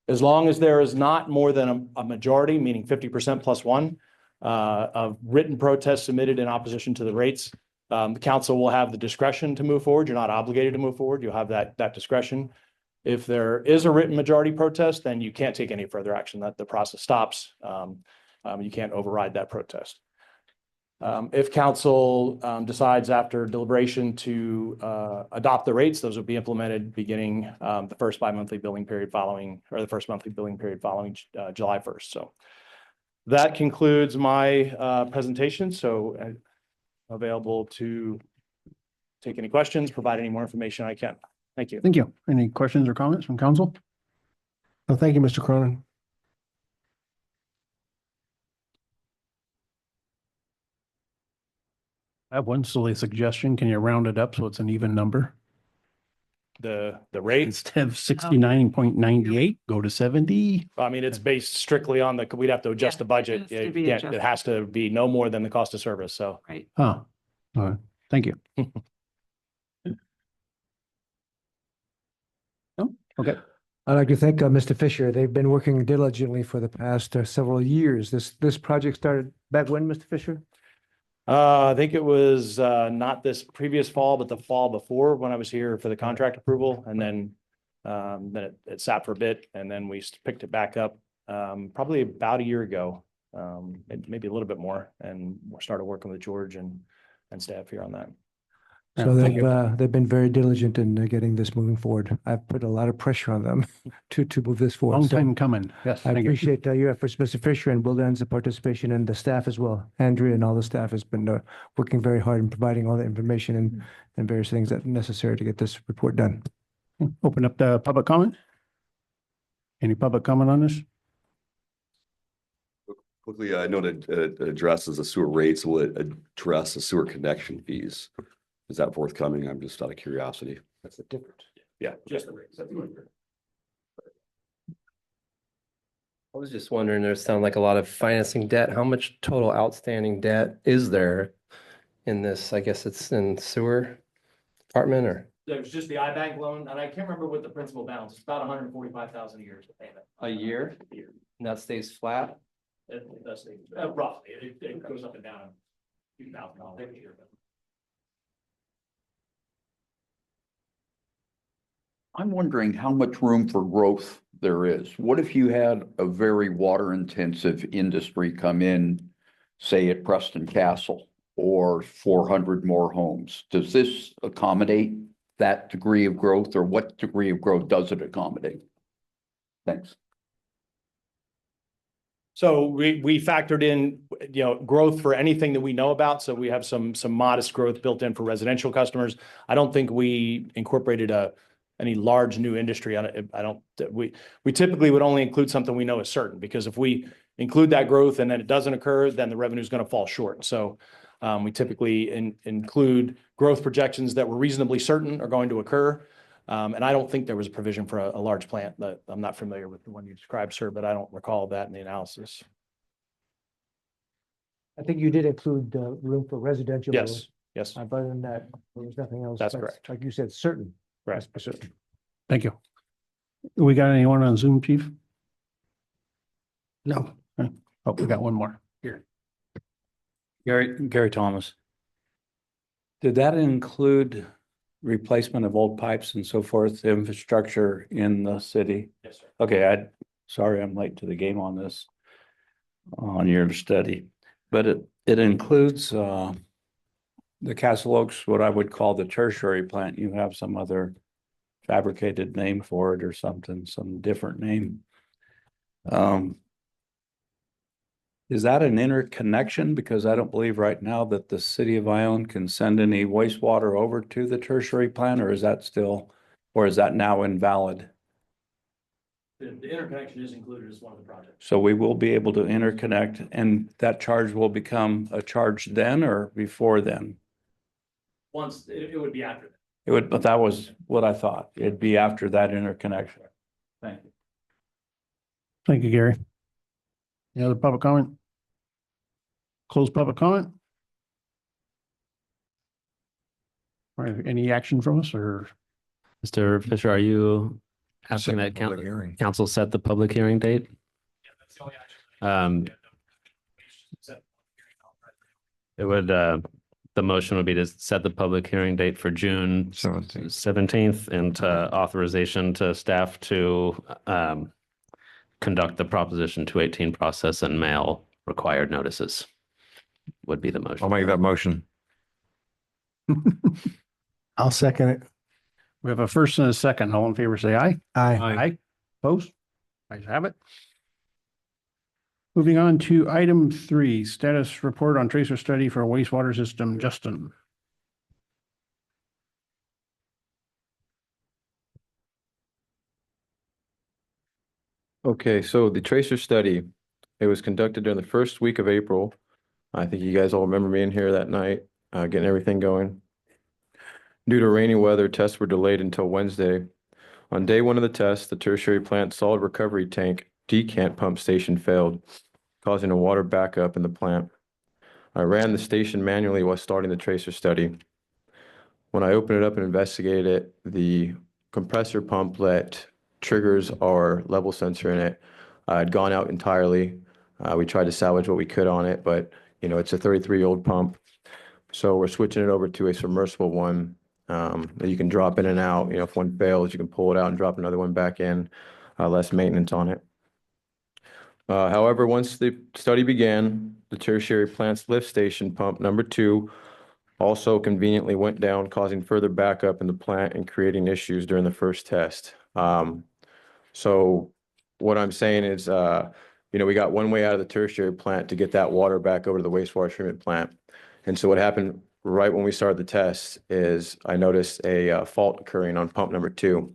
As long as there is not more than a majority, meaning 50% plus one, of written protests submitted in opposition to the rates, the council will have the discretion to move forward. You're not obligated to move forward. You'll have that discretion. If there is a written majority protest, then you can't take any further action. That the process stops. You can't override that protest. If council decides after deliberation to adopt the rates, those will be implemented beginning the first bi-monthly billing period following, or the first monthly billing period following July 1st. So that concludes my presentation. So available to take any questions, provide any more information I can. Thank you. Thank you. Any questions or comments from council? Well, thank you, Mr. Cronin. I have one silly suggestion. Can you round it up so it's an even number? The rates, Instead of 69.98, go to 70. I mean, it's based strictly on we'd have to adjust the budget. it has to be It adjusted. has to be no more than the cost of service. So Right. Oh, all right. Thank you. Oh, okay. I'd like to thank Mr. Fisher. They've been working diligently for the past several years. This project started back when, Mr. Fisher? I think it was not this previous fall, but the fall before when I was here for the contract approval. And then it sat for a bit, and then we picked it back up probably about a year ago, maybe a little bit more, and we started working with George and staff here on that. So Thank you. they've been very diligent in getting this moving forward. I've put a lot of pressure on them to move this forward. Long So time coming. Yes. I thank you. appreciate your efforts, Mr. Fisher, and Will Dan's participation, and the staff as well. Andrea and all the staff has been working very hard in providing all the information and various things that are necessary to get this report done. Open up the public comment. Any public comment on this? Quickly, I know that it addresses the sewer rates. Will it address the sewer connection fees? Is that forthcoming? I'm just out of curiosity. That's the difference. Yeah, just the rates. That's what we're- I was just wondering, there sound like a lot of financing debt. How much total outstanding debt is there in this? I guess it's in sewer department or There was just the iBank loan, and I can't remember what the principal balance, it's about 145,000 a year is the payment. a year? And that stays flat? It does stay, roughly, it goes up and down a few $1,000 a year. But I'm wondering how much room for growth there is. What if you had a very water intensive industry come in, say at Preston Castle, or 400 more homes? Does this accommodate that degree of growth, or what degree of growth does it accommodate? Thanks. So we factored in, growth for anything that we know about. So we have some modest growth built in for residential customers. I don't think we incorporated any large new industry on it. We typically would only include something we know is certain, because if we include that growth and then it doesn't occur, then the revenue is going to fall short. So we typically include growth projections that we're reasonably certain are going to occur. And I don't think there was a provision for a large plant. That I'm not familiar with the one you described, sir, but I don't recall that in the analysis. I think you did include room for residential. Yes, yes, Other than that, there was nothing else. That's correct. Like you said, certain. right. Thank you. We got anyone on Zoom, chief? No. Oh, we got one more here. Gary Thomas. Did that include replacement of old pipes and so forth, infrastructure in the city? Yes, sir. Okay, sorry I'm late to the game on this, on your study. But It includes the Castle Oaks, what I would call the tertiary plant. You have some other fabricated name for it or something, some different name. Is that an interconnection? Because I don't believe right now that the city of Ione can send any wastewater over to the tertiary plant, or is that still, or is that now invalid? The interconnection is included as one of the projects. So we will be able to interconnect, and that charge will become a charge then or before then? Once, it would be after that. It would, but that was what I thought. It'd be after that interconnection. Thank you. Thank you, Gary. Any other public comment? Close public comment? All right, any action from us or? Mr. Fisher, are you asking that council set the public hearing date? It would, the motion would be to set the public hearing date for June 17th and authorization to staff to conduct the Proposition 218 process and mail required notices would be the motion. I'll make that motion. I'll second it. We have a first and a second. All in favor, say aye. Aye. Aye. Opposed? Ayes have it. Moving on to item 3, status report on tracer study for wastewater system. Justin. Okay, so the tracer study, it was conducted during the first week of April. I think you guys all remember being here that night, getting everything going. Due to rainy weather, tests were delayed until Wednesday. On day 1 of the test, the tertiary plant solid recovery tank decant pump station failed, causing a water backup in the plant. I ran the station manually while starting the tracer study. When I opened it up and investigated it, the compressor pump that triggers our level sensor in it had gone out entirely. We tried to salvage what we could on it, but it's a 33-year-old pump. So we're switching it over to a submersible one that you can drop in and out. If one fails, you can pull it out and drop another one back in, less maintenance on it. However, once the study began, the tertiary plant's lift station pump number 2 also conveniently went down, causing further backup in the plant and creating issues during the first test. So what I'm saying is, we got one way out of the tertiary plant to get that water back over to the wastewater treatment plant. And so what happened right when we started the test is I noticed a fault occurring on pump number 2.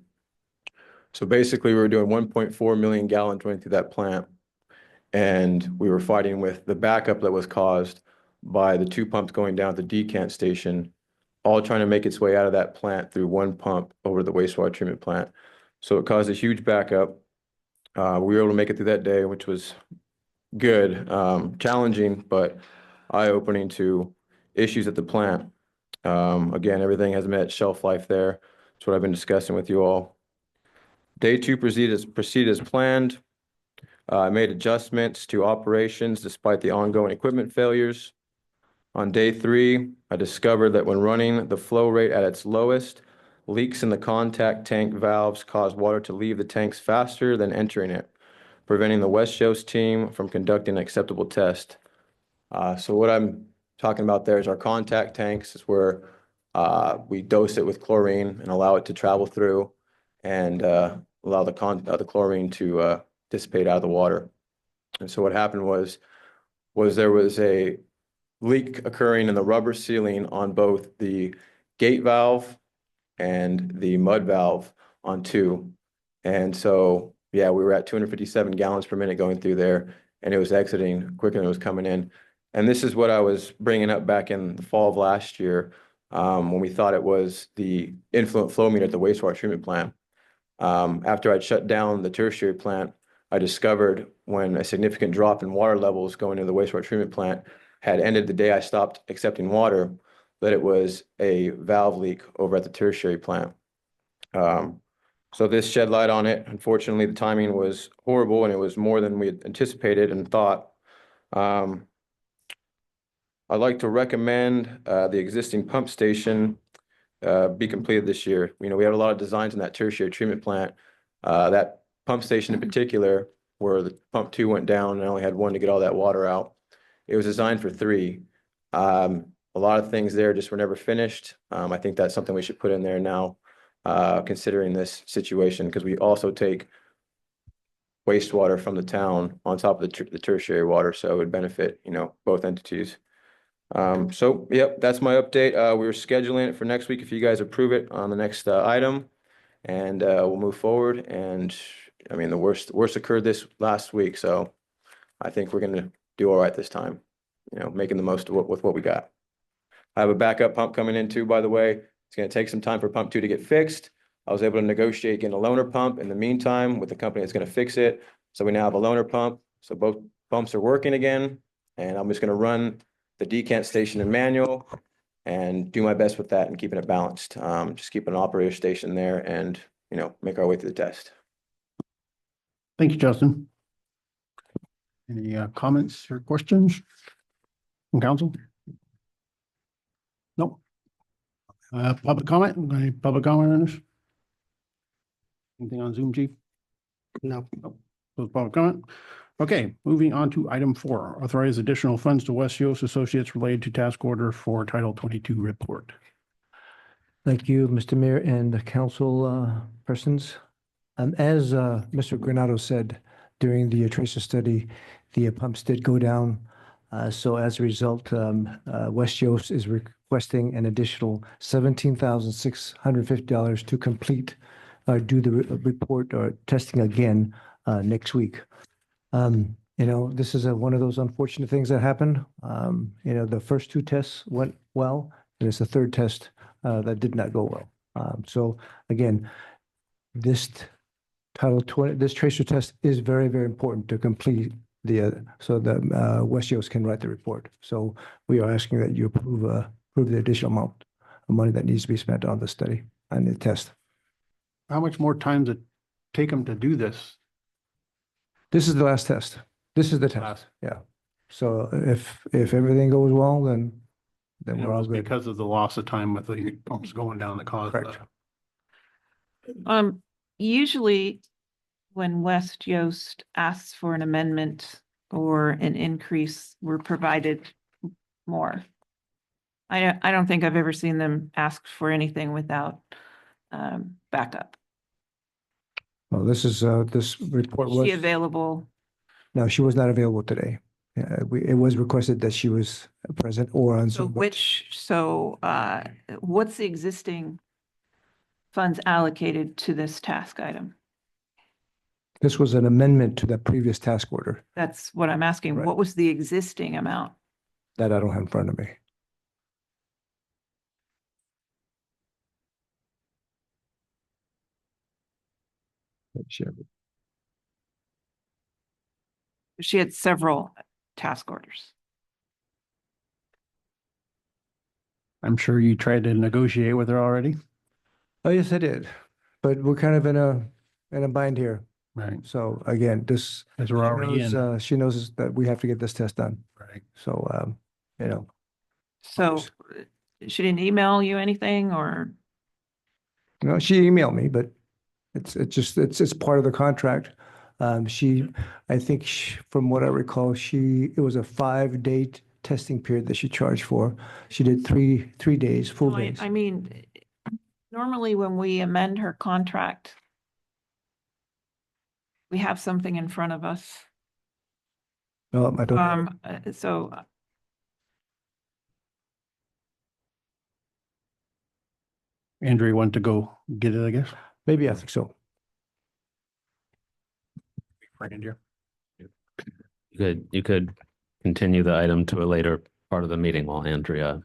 So basically we were doing 1.4 million gallons running through that plant. And we were fighting with the backup that was caused by the 2 pumps going down at the decant station, all trying to make its way out of that plant through one pump over the wastewater treatment plant. So it caused a huge backup. We were able to make it through that day, which was good, challenging, but eye-opening to issues at the plant. Again, everything has met shelf life there. That's what I've been discussing with you all. Day 2 proceeded as planned. I made adjustments to operations despite the ongoing equipment failures. On day 3, I discovered that when running the flow rate at its lowest, leaks in the contact tank valves cause water to leave the tanks faster than entering it, preventing the West Coast team from conducting an acceptable test. So what I'm talking about there is our contact tanks is where we dose it with chlorine and allow it to travel through and allow the chlorine to dissipate out of the water. And so what happened was there was a leak occurring in the rubber sealing on both the gate valve and the mud valve on 2. And so, yeah, we were at 257 gallons per minute going through there, and it was exiting quicker than it was coming in. And this is what I was bringing up back in the fall of last year when we thought it was the influent flow meter at the wastewater treatment plant. After I'd shut down the tertiary plant, I discovered when a significant drop in water levels going into the wastewater treatment plant had ended the day I stopped accepting water, that it was a valve leak over at the tertiary plant. So this shed light on it. Unfortunately, the timing was horrible and it was more than we had anticipated and thought. I'd like to recommend the existing pump station be completed this year. We had a lot of designs in that tertiary treatment plant. That pump station in particular, where the pump 2 went down and I only had one to get all that water out. It was designed for 3. A lot of things there just were never finished. I think that's something we should put in there now, considering this situation, because we also take wastewater from the town on top of the tertiary water, so it would benefit, both entities. So, yep, that's my update. We're scheduling it for next week if you guys approve it on the next item, and we'll move forward. And I mean, the worst occurred this last week, so I think we're gonna do all right this time. Making the most of with what we got. I have a backup pump coming in too, by the way. It's gonna take some time for pump 2 to get fixed. I was able to negotiate getting a loaner pump in the meantime with the company that's gonna fix it. So we now have a loaner pump. So both pumps are working again. And I'm just gonna run the decant station in manual and do my best with that and keeping it balanced. Just keep an operator station there and, make our way through the test. Thank you, Justin. Any comments or questions from council? Nope. Public comment? Any public comment on this? Anything on Zoom, chief? No. Close public comment. Okay, moving on to item 4, authorize additional funds to West Yost Associates related to task order for Title 22 report. Thank you, Mr. Mayor and the council persons. As Mr. Granado said, during the tracer study, the pumps did go down. So as a result, West Yost is requesting an additional $17,650 to complete, do the report or testing again next week. This is one of those unfortunate things that happened. The first 2 tests went well, and it's the 3rd test that did not go well. So again, this this tracer test is very, very important to complete so that West Yost can write the report. So we are asking that you approve the additional amount of money that needs to be spent on the study and the test. How much more time does it take them to do this? This is the last test. This is the test. Yeah. So if everything goes well, then And it we're all was good. because of the loss of time with the pumps going down that caused Correct. that. Usually when West Yost asks for an amendment or an increase, we're provided more. I don't think I've ever seen them ask for anything without backup. Well, this report Is was, she available? no, she was not available today. It was requested that she was present or on So Zoom. what's the existing funds allocated to this task item? This was an amendment to that previous task order That's what I'm asking. Right. What was the existing amount? that I don't have in front of me. Sure. She had several task orders. I'm sure you tried to negotiate with her already. Oh, yes, I did. But we're kind of in a bind here. Right. So again, this, As we're already in. she knows that we have to get this test done. Right. So, So she didn't email you anything or? she emailed me, but it's part of the contract. I think from what I recall, it was a 5-day testing period that she charged for. She did three days, full No, days. I mean, normally when we amend her contract, we have something in front of us. No, I don't. So Andrea went to go get it, I guess. Maybe I think so. Right, Andrea. You could continue the item to a later part of the meeting while Andrea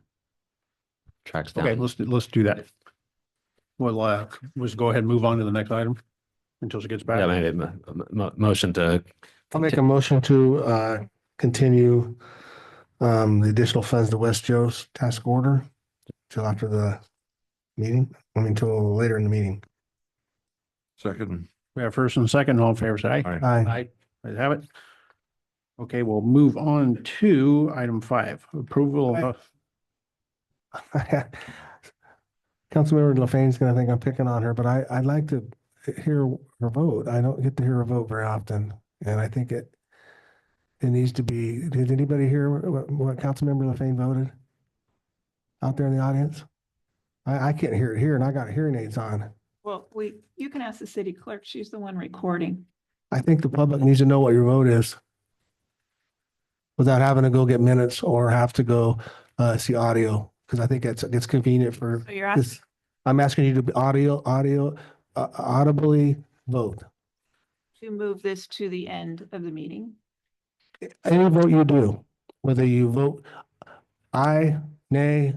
tracks down. Okay, let's do that. Well, let's go ahead and move on to the next item until she gets back. Yeah, maybe motion to. I'll make a motion to continue the additional funds to West Joe's task order till after the meeting. Till later in the meeting. Second. We have first and second, all in favor, say aye. Aye. Ayes have it. Okay, we'll move on to item 5, approval of. Councilmember LaFane's gonna think I'm picking on her, but I'd like to hear her vote. I don't get to hear her vote very often, and I think it needs to be, did anybody hear what Councilmember LaFave voted? Out there in the audience? I can't hear it here and I got hearing aids on. Well, you can ask the city clerk. She's the one recording. I think the public needs to know what your vote is. Without having to go get minutes or have to go see audio, because I think it's convenient for So you're this. asking I'm asking you to be audibly vote. to move this to the end of the meeting. Any vote you do, whether you vote aye, nay,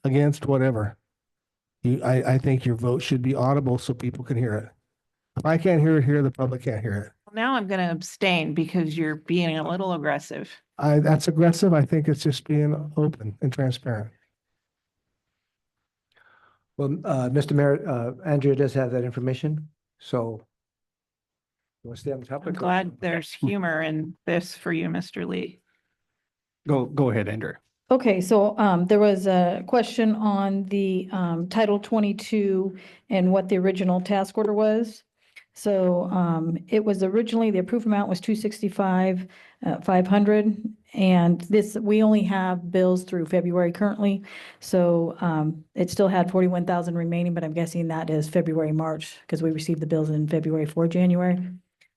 against, whatever. I think your vote should be audible so people can hear it. If I can't hear it here, the public can't hear it. Now I'm going to abstain because you're being a little aggressive. That's aggressive. I think it's just being open and transparent. Well, Mr. Mayor, Andrea does have that information, so. You want to stay on the I'm topic? glad there's humor in this for you, Mr. Lee. Go ahead, Andrew. Okay, so there was a question on the Title 22 and what the original task order was. So it was originally, the approved amount was 265, 500. And this, we only have bills through February currently. So it still had 41,000 remaining, but I'm guessing that is February, March, because we received the bills in February for January.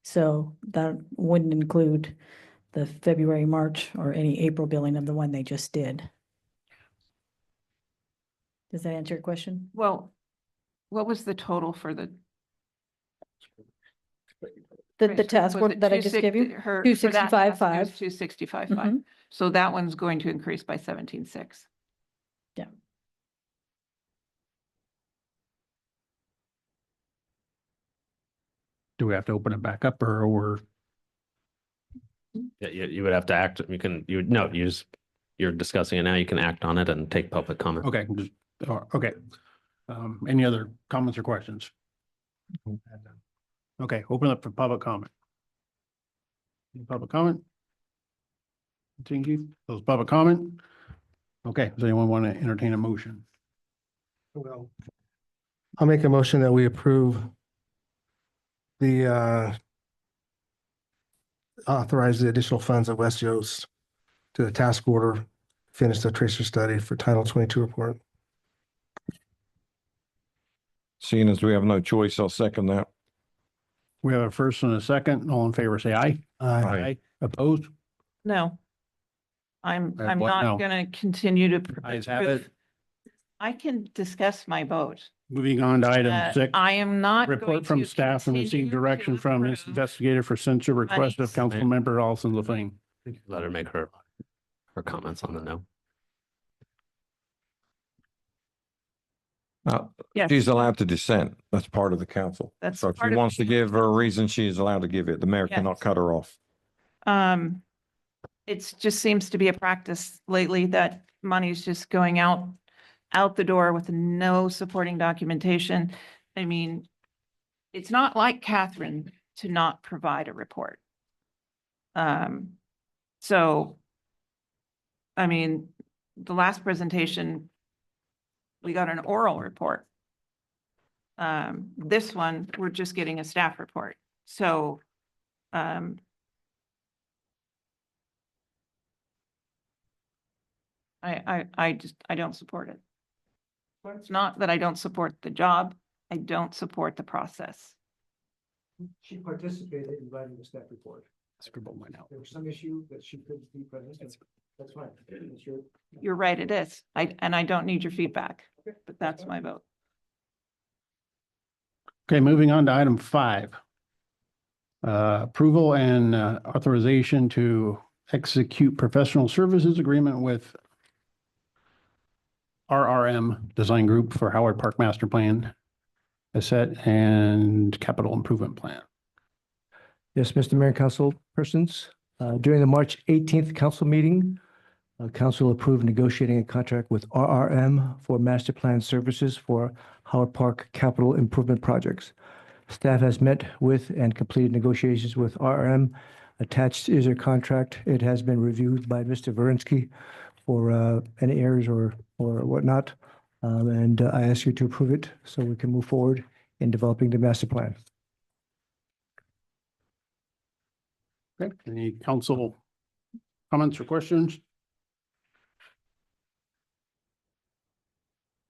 So that wouldn't include the February, March, or any April billing of the one they just did. Does that answer your question? Well, what was the total for the? The task order that I just gave you? 265,500. 265,500. So that one's going to increase by 17,600. Yeah. Do we have to open it back up or? Yeah, you would have to act, you're discussing it now. You can act on it and take public comment. Okay, okay. Any other comments or questions? Okay, open up for public comment. Any public comment? Thank you. Those public comment? Okay, does anyone want to entertain a motion? Well, I'll make a motion that we approve the authorize the additional funds of West Yost to the task order, finish the tracer study for Title 22 report. Seeing as we have no choice, I'll second that. We have a first and a second. All in favor, say aye. Aye. Opposed? No. I'm what not now? going to continue to. Ayes have it. I can discuss my vote. Moving on to item 6. I am not. going Report from to staff and continue receive direction to from this approve investigator for censure request of monies. Councilmember Alison LaFane. Let her make her comments on the no. Yes. She's allowed to dissent. That's part of the council. That's So if part she of wants to give her a reason, she is allowed to give it. The mayor Yes. cannot cut her off. It just seems to be a practice lately that money's just going out the door with no supporting documentation. I mean, it's not like Catherine to not provide a report. So, I mean, the last presentation, we got an oral report. This one, we're just getting a staff report. So, I don't support it. It's not that I don't support the job. I don't support the process. She participated in writing the staff report. Scribble mine out. There was some issue that she couldn't be present. That's fine. It's your- You're right, it is. And I don't need your feedback, but that's my vote. Okay, moving on to item 5. Approval and authorization to execute professional services agreement with RRM Design Group for Howard Park Master Plan, Asset and Capital Improvement Plan. Yes, Mr. Mayor and council persons, during the March 18th council meeting, council approved negotiating a contract with RRM for master plan services for Howard Park capital improvement projects. Staff has met with and completed negotiations with RRM. Attached is their contract. It has been reviewed by Mr. Verinsky for any errors or whatnot. And I ask you to approve it so we can move forward in developing the master plan. Okay, any council comments or questions?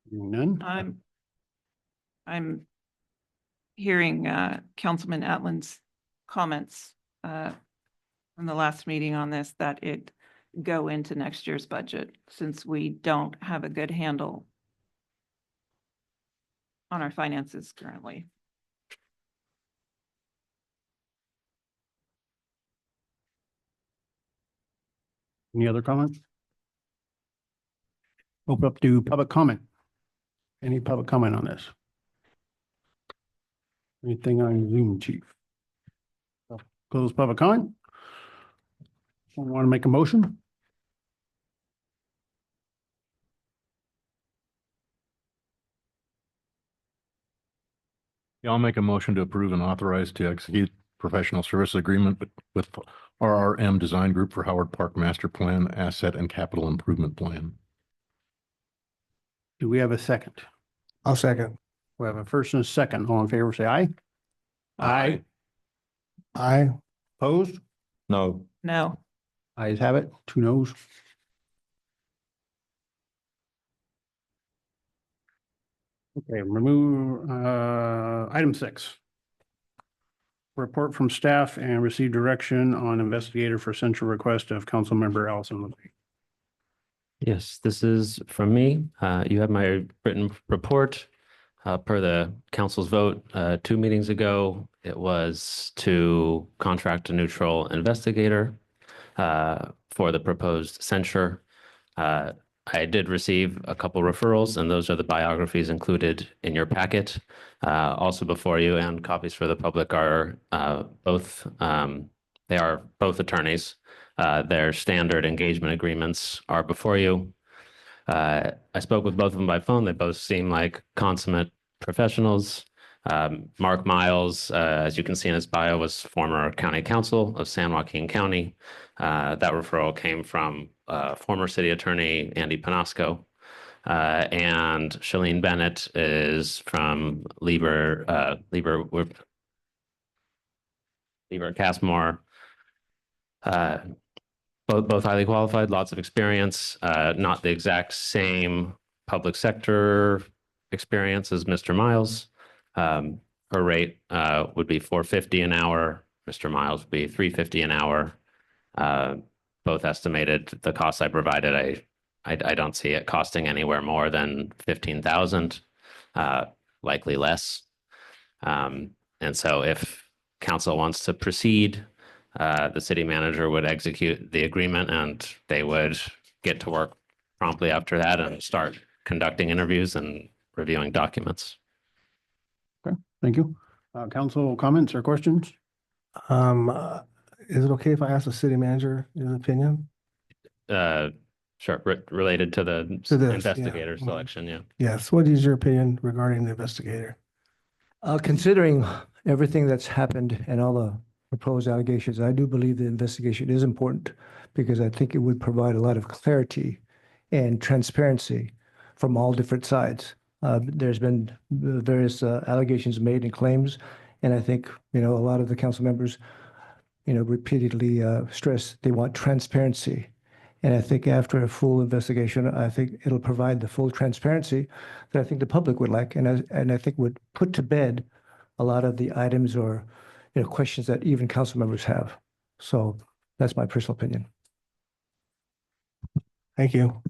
Hearing none. I'm hearing Councilman Atlin's comments from the last meeting on this, that it go into next year's budget, since we don't have a good handle on our finances currently. Any other comments? Open up to public comment. Any public comment on this? Anything on Zoom, chief? Close public comment. Want to make a motion? Yeah, I'll make a motion to approve and authorize to execute professional service agreement with RRM Design Group for Howard Park Master Plan, Asset and Capital Improvement Plan. Do we have a second? I'll second. We have a first and a second. All in favor, say aye. Aye. Aye. Opposed? No. No. Ayes have it. 2 noes. Okay, remove, item 6. Report from staff and receive direction on investigator for central request of council member Allison Levy. Yes, this is from me. You have my written report. Per the council's vote 2 meetings ago, it was to contract a neutral investigator for the proposed censure. I did receive a couple referrals, and those are the biographies included in your packet. Also before you, and copies for the public are both, they are both attorneys. Their standard engagement agreements are before you. I spoke with both of them by phone. They both seem like consummate professionals. Mark Miles, as you can see in his bio, was former county council of San Joaquin County. That referral came from former city attorney Andy Panasco. And Shalene Bennett is from Lieber Castmore. Both highly qualified, lots of experience, not the exact same public sector experience as Mr. Miles. Her rate would be $450 an hour. Mr. Miles would be $350 an hour. Both estimated the costs I provided. I don't see it costing anywhere more than $15,000, likely less. And so if council wants to proceed, the city manager would execute the agreement, and they would get to work promptly after that and start conducting interviews and reviewing documents. Okay, thank you. Council comments or questions? Is it okay if I ask the city manager his opinion? Sure, related to the To this, investigator yeah. selection, yeah. Yes. What is your opinion regarding the investigator? Considering everything that's happened and all the proposed allegations, I do believe the investigation is important because I think it would provide a lot of clarity and transparency from all different sides. There's been various allegations made and claims, and I think, a lot of the council members, repeatedly stress they want transparency. And I think after a full investigation, I think it'll provide the full transparency that I think the public would like, and I think would put to bed a lot of the items or, questions that even council members have. So that's my personal opinion. Thank you.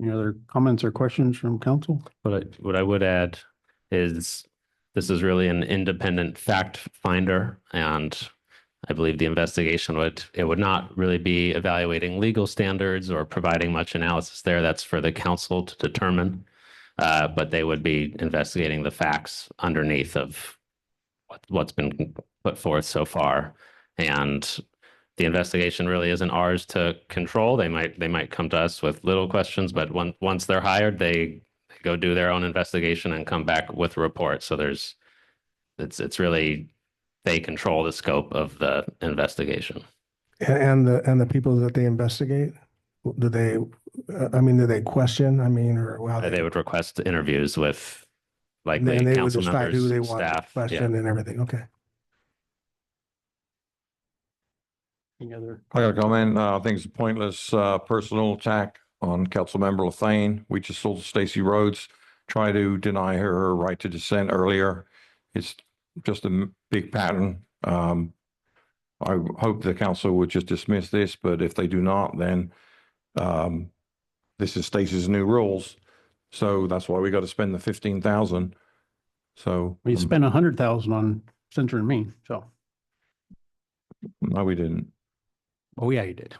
Any other comments or questions from council? What I would add is this is really an independent fact finder, and I believe the investigation would not really be evaluating legal standards or providing much analysis there. That's for the council to determine. But they would be investigating the facts underneath of what's been put forth so far. And the investigation really isn't ours to control. They might come to us with little questions, but once they're hired, they go do their own investigation and come back with a report. So it's really, they control the scope of the investigation. And the people that they investigate, do they question? Or how They would request interviews with and likely they would council decide who they members, want to staff. question and everything. Okay. Any other? I got a comment. I think it's a pointless, personal attack on Councilmember LaFane. We just saw Stacy Rhodes try to deny her right to dissent earlier. It's just a big pattern. I hope the council would just dismiss this, but if they do not, then, this is Stacy's new rules. So that's why we got to spend the 15,000. So. We spent 100,000 on Center and Main, so. No, we didn't. Oh, yeah, you did.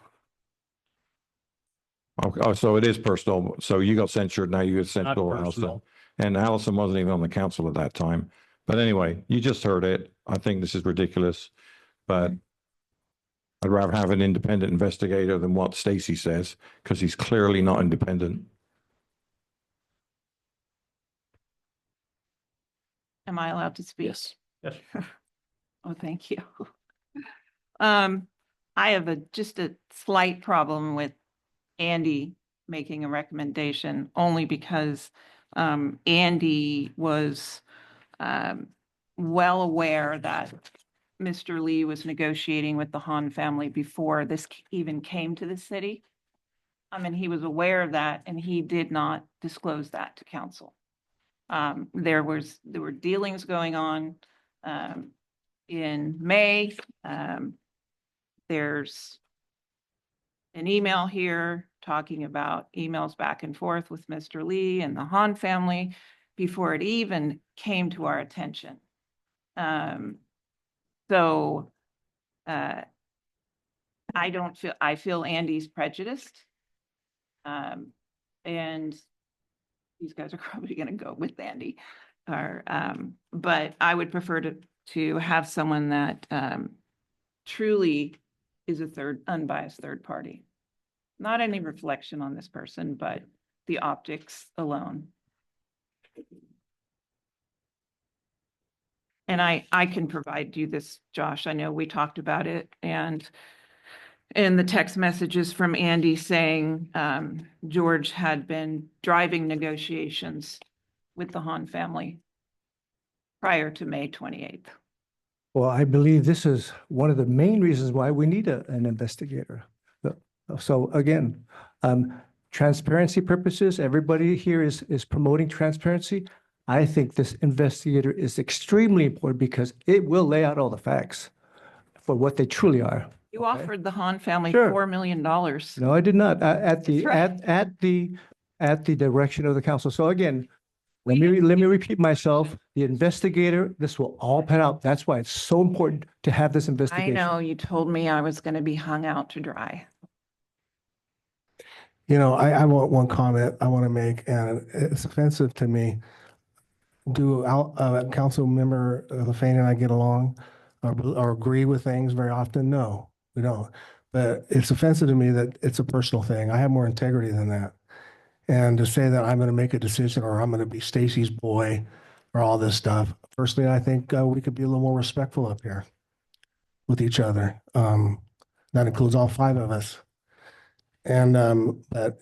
Okay, oh, so it is personal. So you got censured, now you get censured, Not Allison. personal. And Allison wasn't even on the council at that time. But anyway, you just heard it. I think this is ridiculous, but I'd rather have an independent investigator than what Stacy says, because he's clearly not independent. Am I allowed to speak? Yes. Yes. Oh, thank you. I have just a slight problem with Andy making a recommendation only because Andy was well aware that Mr. Lee was negotiating with the Han family before this even came to the city. I mean, he was aware of that and he did not disclose that to council. There were dealings going on in May. There's an email here talking about emails back and forth with Mr. Lee and the Han family before it even came to our attention. So I feel Andy's prejudiced. And these guys are probably going to go with Andy. But I would prefer to have someone that truly is a unbiased third party. Not any reflection on this person, but the optics alone. And I can provide you this, Josh. I know we talked about it, and in the text messages from Andy saying George had been driving negotiations with the Han family prior to May 28th. Well, I believe this is one of the main reasons why we need an investigator. So again, transparency purposes, everybody here is promoting transparency. I think this investigator is extremely important because it will lay out all the facts for what they truly are. You offered the Han family Sure. $4 million. No, I did not. At the direction of the council. So again, let me repeat myself. The investigator, this will all pan out. That's why it's so important to have this I investigation. know you told me I was going to be hung out to dry. You know, I want one comment I want to make, and it's offensive to me. Do council member LaFane and I get along or agree with things very often? No, we don't. But it's offensive to me that it's a personal thing. I have more integrity than that. And to say that I'm going to make a decision or I'm going to be Stacy's boy or all this stuff. Personally, I think we could be a little more respectful up here with each other. That includes all 5 of us. And but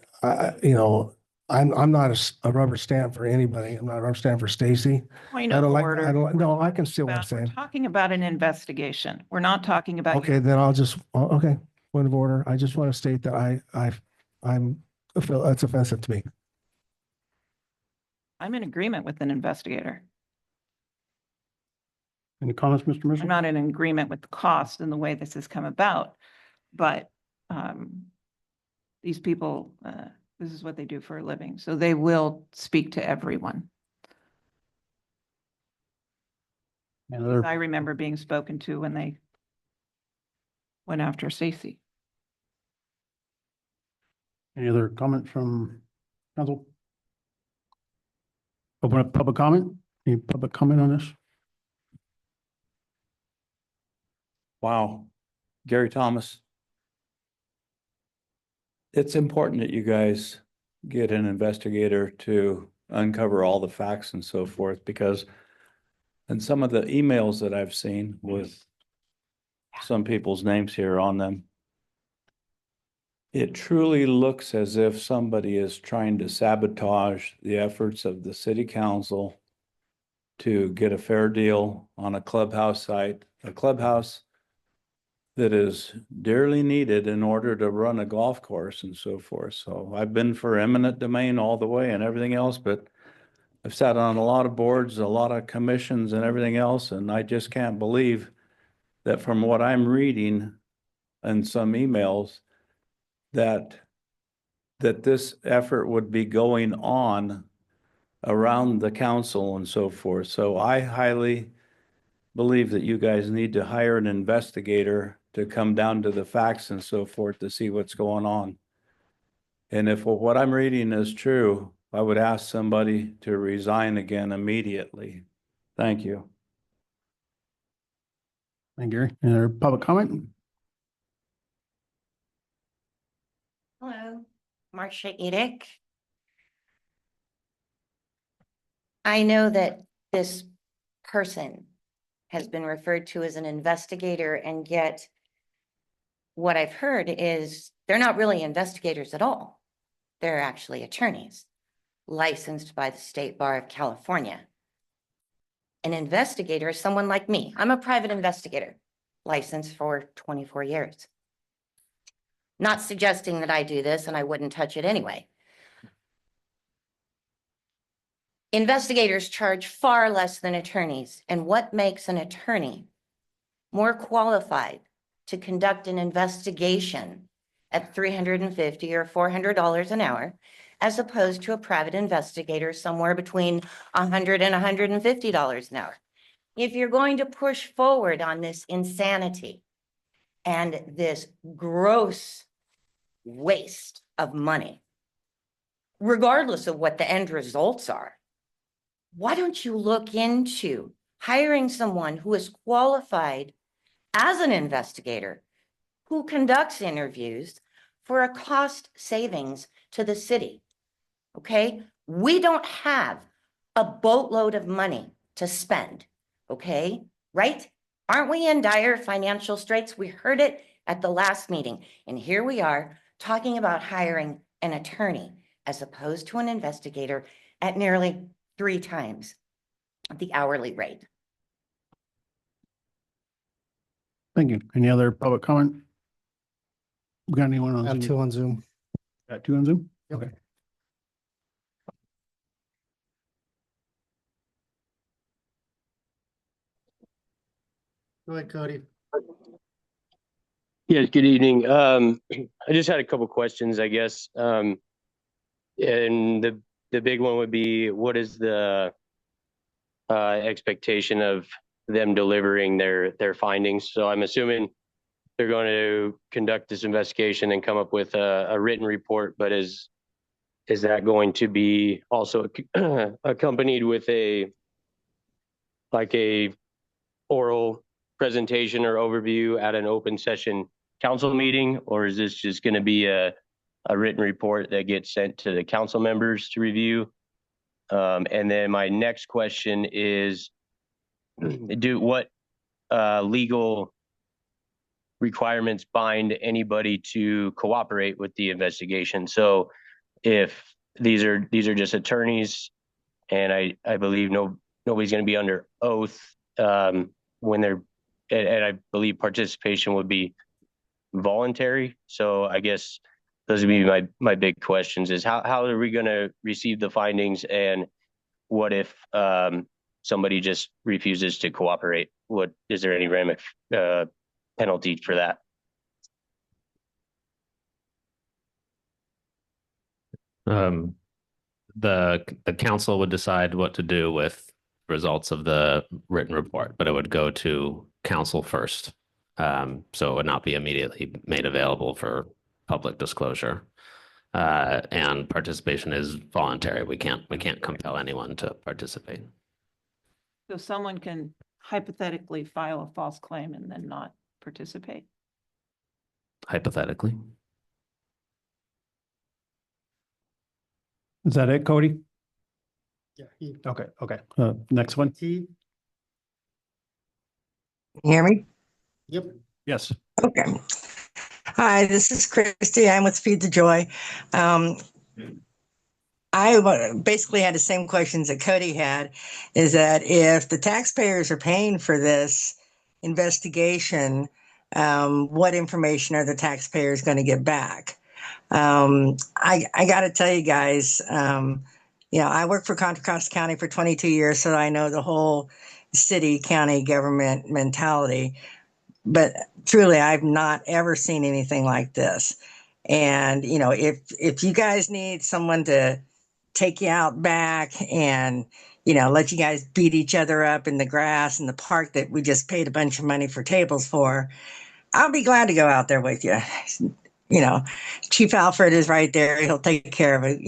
I'm not a rubber stamp for anybody. I'm not a rubber stamp for Stacy. Point I of don't like. order. I don't. No, I can see what I'm We're saying. talking about an investigation. We're not talking about. Okay, then I'll just. Okay, point of order. I just want to state that I feel it's offensive to me. I'm in agreement with an investigator. Any comments, Mr. Mitchell? I'm not in agreement with the cost and the way this has come about, but these people, this is what they do for a living, so they will speak to everyone. I remember being spoken to when they went after Stacy. Any other comment from council? Open up public comment. Any public comment on this? Wow. Gary Thomas. It's important that you guys get an investigator to uncover all the facts and so forth, because in some of the emails that I've seen with some people's names here on them, it truly looks as if somebody is trying to sabotage the efforts of the city council to get a fair deal on a clubhouse site. A clubhouse that is dearly needed in order to run a golf course and so forth. So I've been for eminent domain all the way and everything else, but I've sat on a lot of boards, a lot of commissions and everything else, and I just can't believe that from what I'm reading in some emails, that this effort would be going on around the council and so forth. So I highly believe that you guys need to hire an investigator to come down to the facts and so forth to see what's going on. And if what I'm reading is true, I would ask somebody to resign again immediately. Thank you. Thank you, Gary. Any other public comment? Hello, Marcia Edick. I know that this person has been referred to as an investigator, and yet what I've heard is they're not really investigators at all. They're actually attorneys licensed by the State Bar of California. An investigator is someone like me. I'm a private investigator, licensed for 24 years. Not suggesting that I do this, and I wouldn't touch it anyway. Investigators charge far less than attorneys, and what makes an attorney more qualified to conduct an investigation at $350 or $400 an hour, as opposed to a private investigator somewhere between $100 and $150 an hour? If you're going to push forward on this insanity and this gross waste of money, regardless of what the end results are, why don't you look into hiring someone who is qualified as an investigator, who conducts interviews for a cost savings to the city? Okay? We don't have a boatload of money to spend. Okay? Right? Aren't we in dire financial straits? We heard it at the last meeting. And here we are talking about hiring an attorney as opposed to an investigator at nearly 3 times the hourly rate. Thank you. Any other public comment? We got anyone on I have Zoom? 2 on Zoom. Got 2 on Zoom? Okay. Go ahead, Cody. Yes, good evening. I just had a couple questions, I guess. And the big one would be, what is the expectation of them delivering their findings? So I'm assuming they're going to conduct this investigation and come up with a written report, but is that going to be also accompanied with a oral presentation or overview at an open session council meeting, or is this just going to be a written report that gets sent to the council members to review? And then my next question is, what legal requirements bind anybody to cooperate with the investigation? So if these are just attorneys, and I believe nobody's going to be under oath when they're, and I believe participation would be voluntary. So I guess those would be my big questions: is how are we going to receive the findings, and what if somebody just refuses to cooperate? Is there any penalty for that? The council would decide what to do with results of the written report, but it would go to council first. So it would not be immediately made available for public disclosure. And participation is voluntary. We can't compel anyone to participate. So someone can hypothetically file a false claim and then not participate. Hypothetically. Is that it, Cody? Yeah. Okay, okay. Next one. T. Hear me? Yep. Yes. Okay. Hi, this is Christy. I'm with Feed the Joy. I basically had the same questions that Cody had, is that if the taxpayers are paying for this investigation, what information are the taxpayers going to get back? I got to tell you guys, I worked for Contra Costa County for 22 years, so I know the whole city county government mentality. But truly, I've not ever seen anything like this. And if you guys need someone to take you out back and let you guys beat each other up in the grass in the park that we just paid a bunch of money for tables for, I'll be glad to go out there with you. Chief Alfred is right there. He'll take care of it,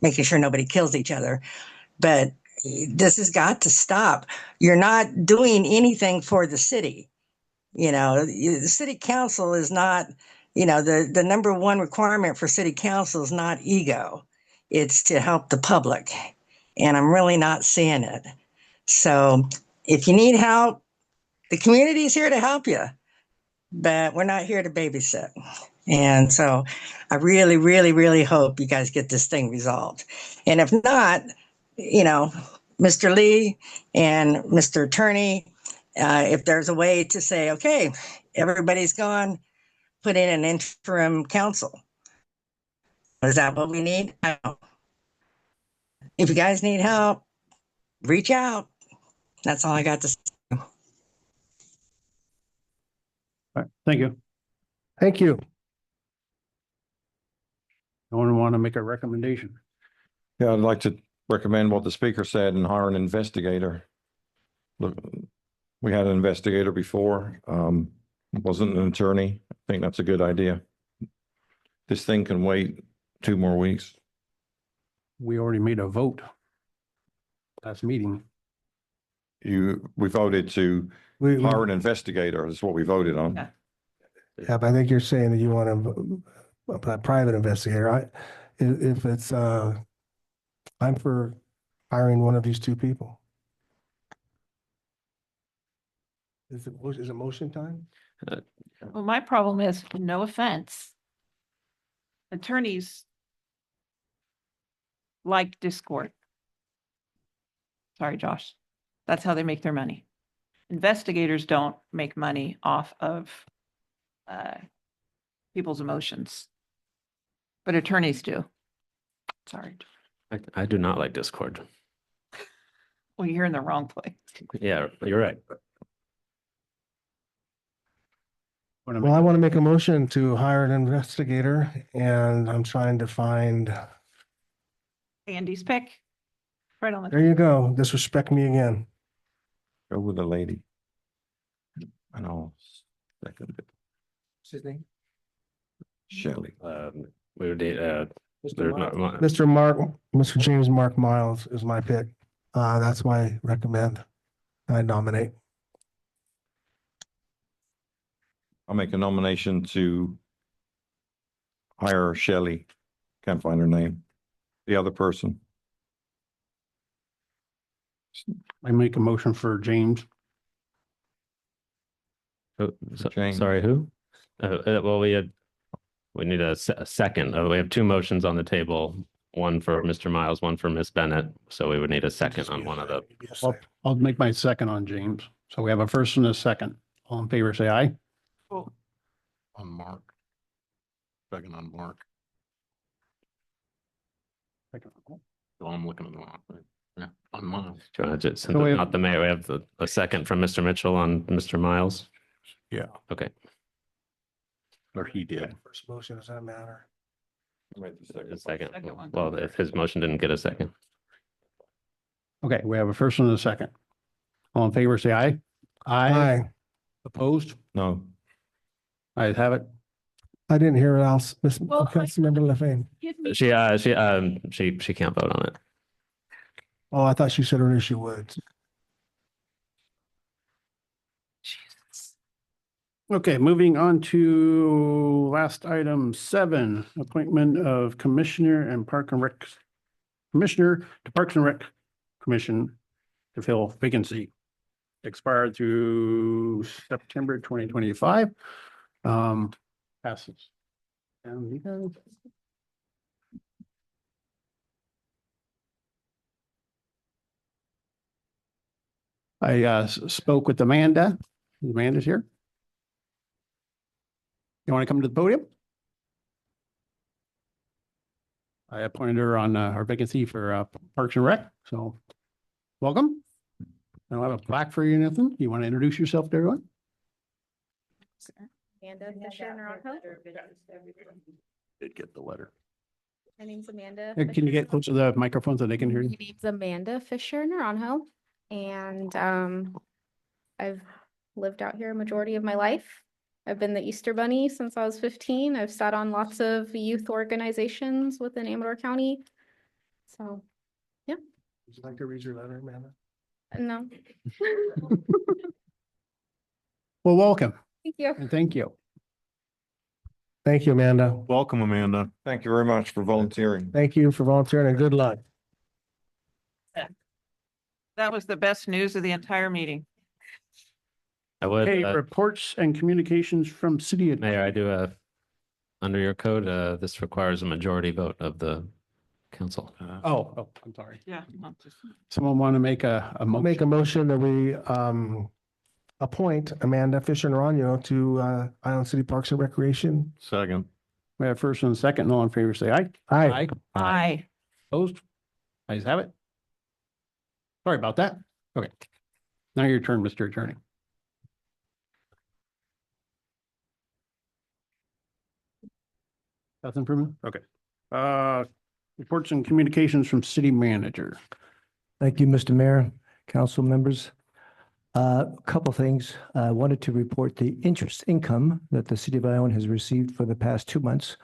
making sure nobody kills each other. But this has got to stop. You're not doing anything for the city. The city council is not, the number one requirement for city council is not ego. It's to help the public. And I'm really not seeing it. So if you need help, the community is here to help you, but we're not here to babysit. And so I really, really, really hope you guys get this thing resolved. And if not, Mr. Lee and Mr. Attorney, if there's a way to say, okay, everybody's gone, put in an interim council. Is that what we need? I don't know. If you guys need help, reach out. That's all I got to say. All right, thank you. Thank you. No one want to make a recommendation? Yeah, I'd like to recommend what the speaker said and hire an investigator. Look, we had an investigator before, wasn't an attorney. I think that's a good idea. This thing can wait 2 more weeks. We already made a vote last meeting. We voted to hire an investigator. That's what we voted on. Yeah, but I think you're saying that you want a private investigator. If it's, I'm for hiring one of these 2 people. Is it motion time? Well, my problem is, no offense, attorneys like discord. Sorry, Josh. That's how they make their money. Investigators don't make money off of people's emotions, but attorneys do. Sorry. I do not like Discord. Well, you're in the wrong place. Yeah, you're right. Well, I want to make a motion to hire an investigator, and I'm trying to find, Andy's pick. Right on there the, you go, disrespect me again. Go with the lady. I know. Second, What's his name? Shelley. We would need, Mr. James Mark Miles is my pick. That's my recommend. I nominate. I'll make a nomination to hire Shelley. Can't find her name. The other person. I make a motion for James. James. Sorry, who? Well, we need a second. We have 2 motions on the table, one for Mr. Miles, one for Miss Bennett. So we would need a second on one of the. I'll make my second on James. So we have a first and a second. All in favor, say aye. On Mark. Second on Mark. So I'm looking at the wrong thing. Yeah, on mine. Do you want to just, since So we it's have- not the mayor, we have a second from Mr. Mitchell on Mr. Miles. Yeah, Okay. or he did. First motion, does that matter? A second. Second one. Well, if his motion didn't get a second. Okay, we have a first and a second. All in favor, say aye. Aye. Opposed? No. Ayes have it. I didn't hear what else, Well, Councilmember Lefane. give me, She can't vote on it. Oh, I thought she said earlier she would. Okay, moving on to last item 7, appointment of Commissioner and Park and Rec. Commissioner to Parks and Rec Commission to fill vacancy. Expired through September 2025. Passes. And we go. I spoke with Amanda. Amanda's here. You want to come to the podium? I appointed her on our vacancy for Parks and Rec, so welcome. I don't have a plaque for you or nothing. You want to introduce yourself to everyone? Amanda Fisher Naranjo. Did get the letter. My name's Amanda. Can you get close to the microphone so they can hear you? My name's Amanda Fisher Naranjo, and I've lived out here a majority of my life. I've been the Easter Bunny since I was 15. I've sat on lots of youth organizations within Amador County. So, yeah. Would you like to read your letter, Amanda? No. Well, welcome Thank you. and thank you. Thank you, Amanda. Welcome, Amanda. Thank you very much for volunteering. Thank you for volunteering and good luck. That was the best news of the entire meeting. I would, Okay, reports and communications from city. Mayor, I do under your code, this requires a majority vote of the council. Oh, I'm sorry. Yeah. Someone want to make a I'll motion? make a motion that we appoint Amanda Fisher Naranjo to Island City Parks and Recreation. Second. We have first and second, and all in favor, say aye. Aye. Aye. Opposed? Ayes have it. Sorry about that. Okay. Now your turn, Mr. Attorney. Nothing for me? Okay. Reports and communications from city manager. Thank you, Mr. Mayor, council members. A couple things. I wanted to report the interest income that the city of Ione has received for the past 2 months.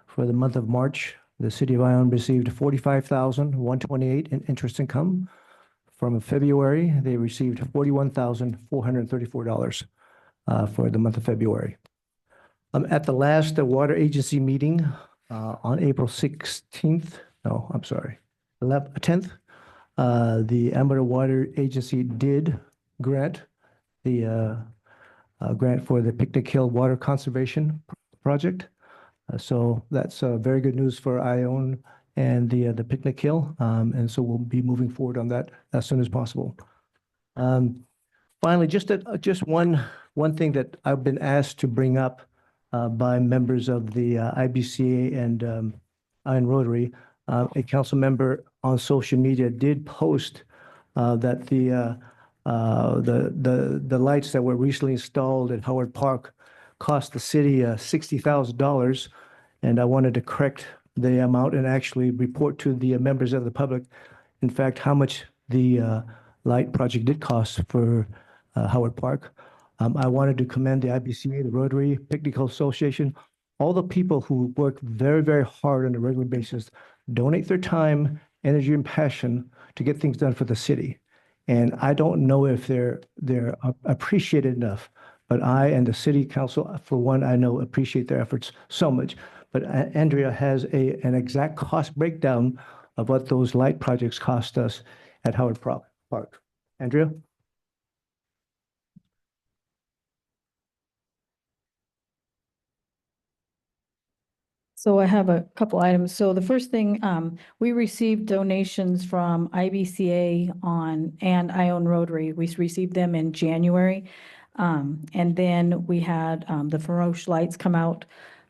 For the month of March, the city of Ione received $45,128 in interest income. From February, they received $41,434 for the month of February. At the last water agency meeting on April 16th, no, I'm sorry, 10th, the Amador Water Agency did grant the grant for the Picnic Hill Water Conservation Project. So that's very good news for Ione and the Picnic Hill. And so we'll be moving forward on that as soon as possible. Finally, just one thing that I've been asked to bring up by members of the IBCA and Iron Rotary. A council member on social media did post that the lights that were recently installed at Howard Park cost the city $60,000. And I wanted to correct the amount and actually report to the members of the public, in fact, how much the light project did cost for Howard Park. I wanted to commend the IBCA, the Rotary, Picnic Hill Association, all the people who work very, very hard on a regular basis, donate their time, energy, and passion to get things done for the city. And I don't know if they're appreciated enough, but I and the city council, for one, I know appreciate their efforts so much. But Andrea has an exact cost breakdown of what those light projects cost us at Howard Park. Andrea? So I have a couple items. So the first thing, we received donations from IBCA and Ione Rotary. We received them in January. And then we had the Feroce lights come out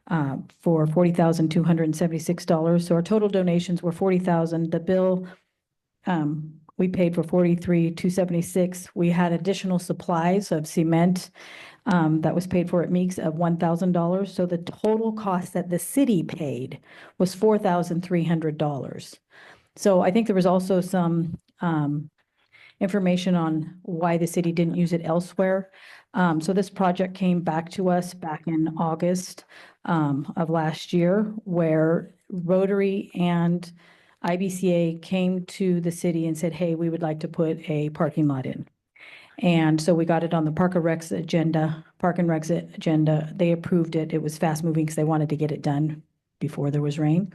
for $40,276. So our total donations were $40,000. The bill we paid for $43,276. We had additional supplies of cement that was paid for at Meeks of $1,000. So the total cost that the city paid was $4,300. So I think there was also some information on why the city didn't use it elsewhere. So this project came back to us back in August of last year, where Rotary and IBCA came to the city and said, hey, we would like to put a parking lot in. And so we got it on the Park and Rec's agenda. They approved it. It was fast moving because they wanted to get it done before there was rain.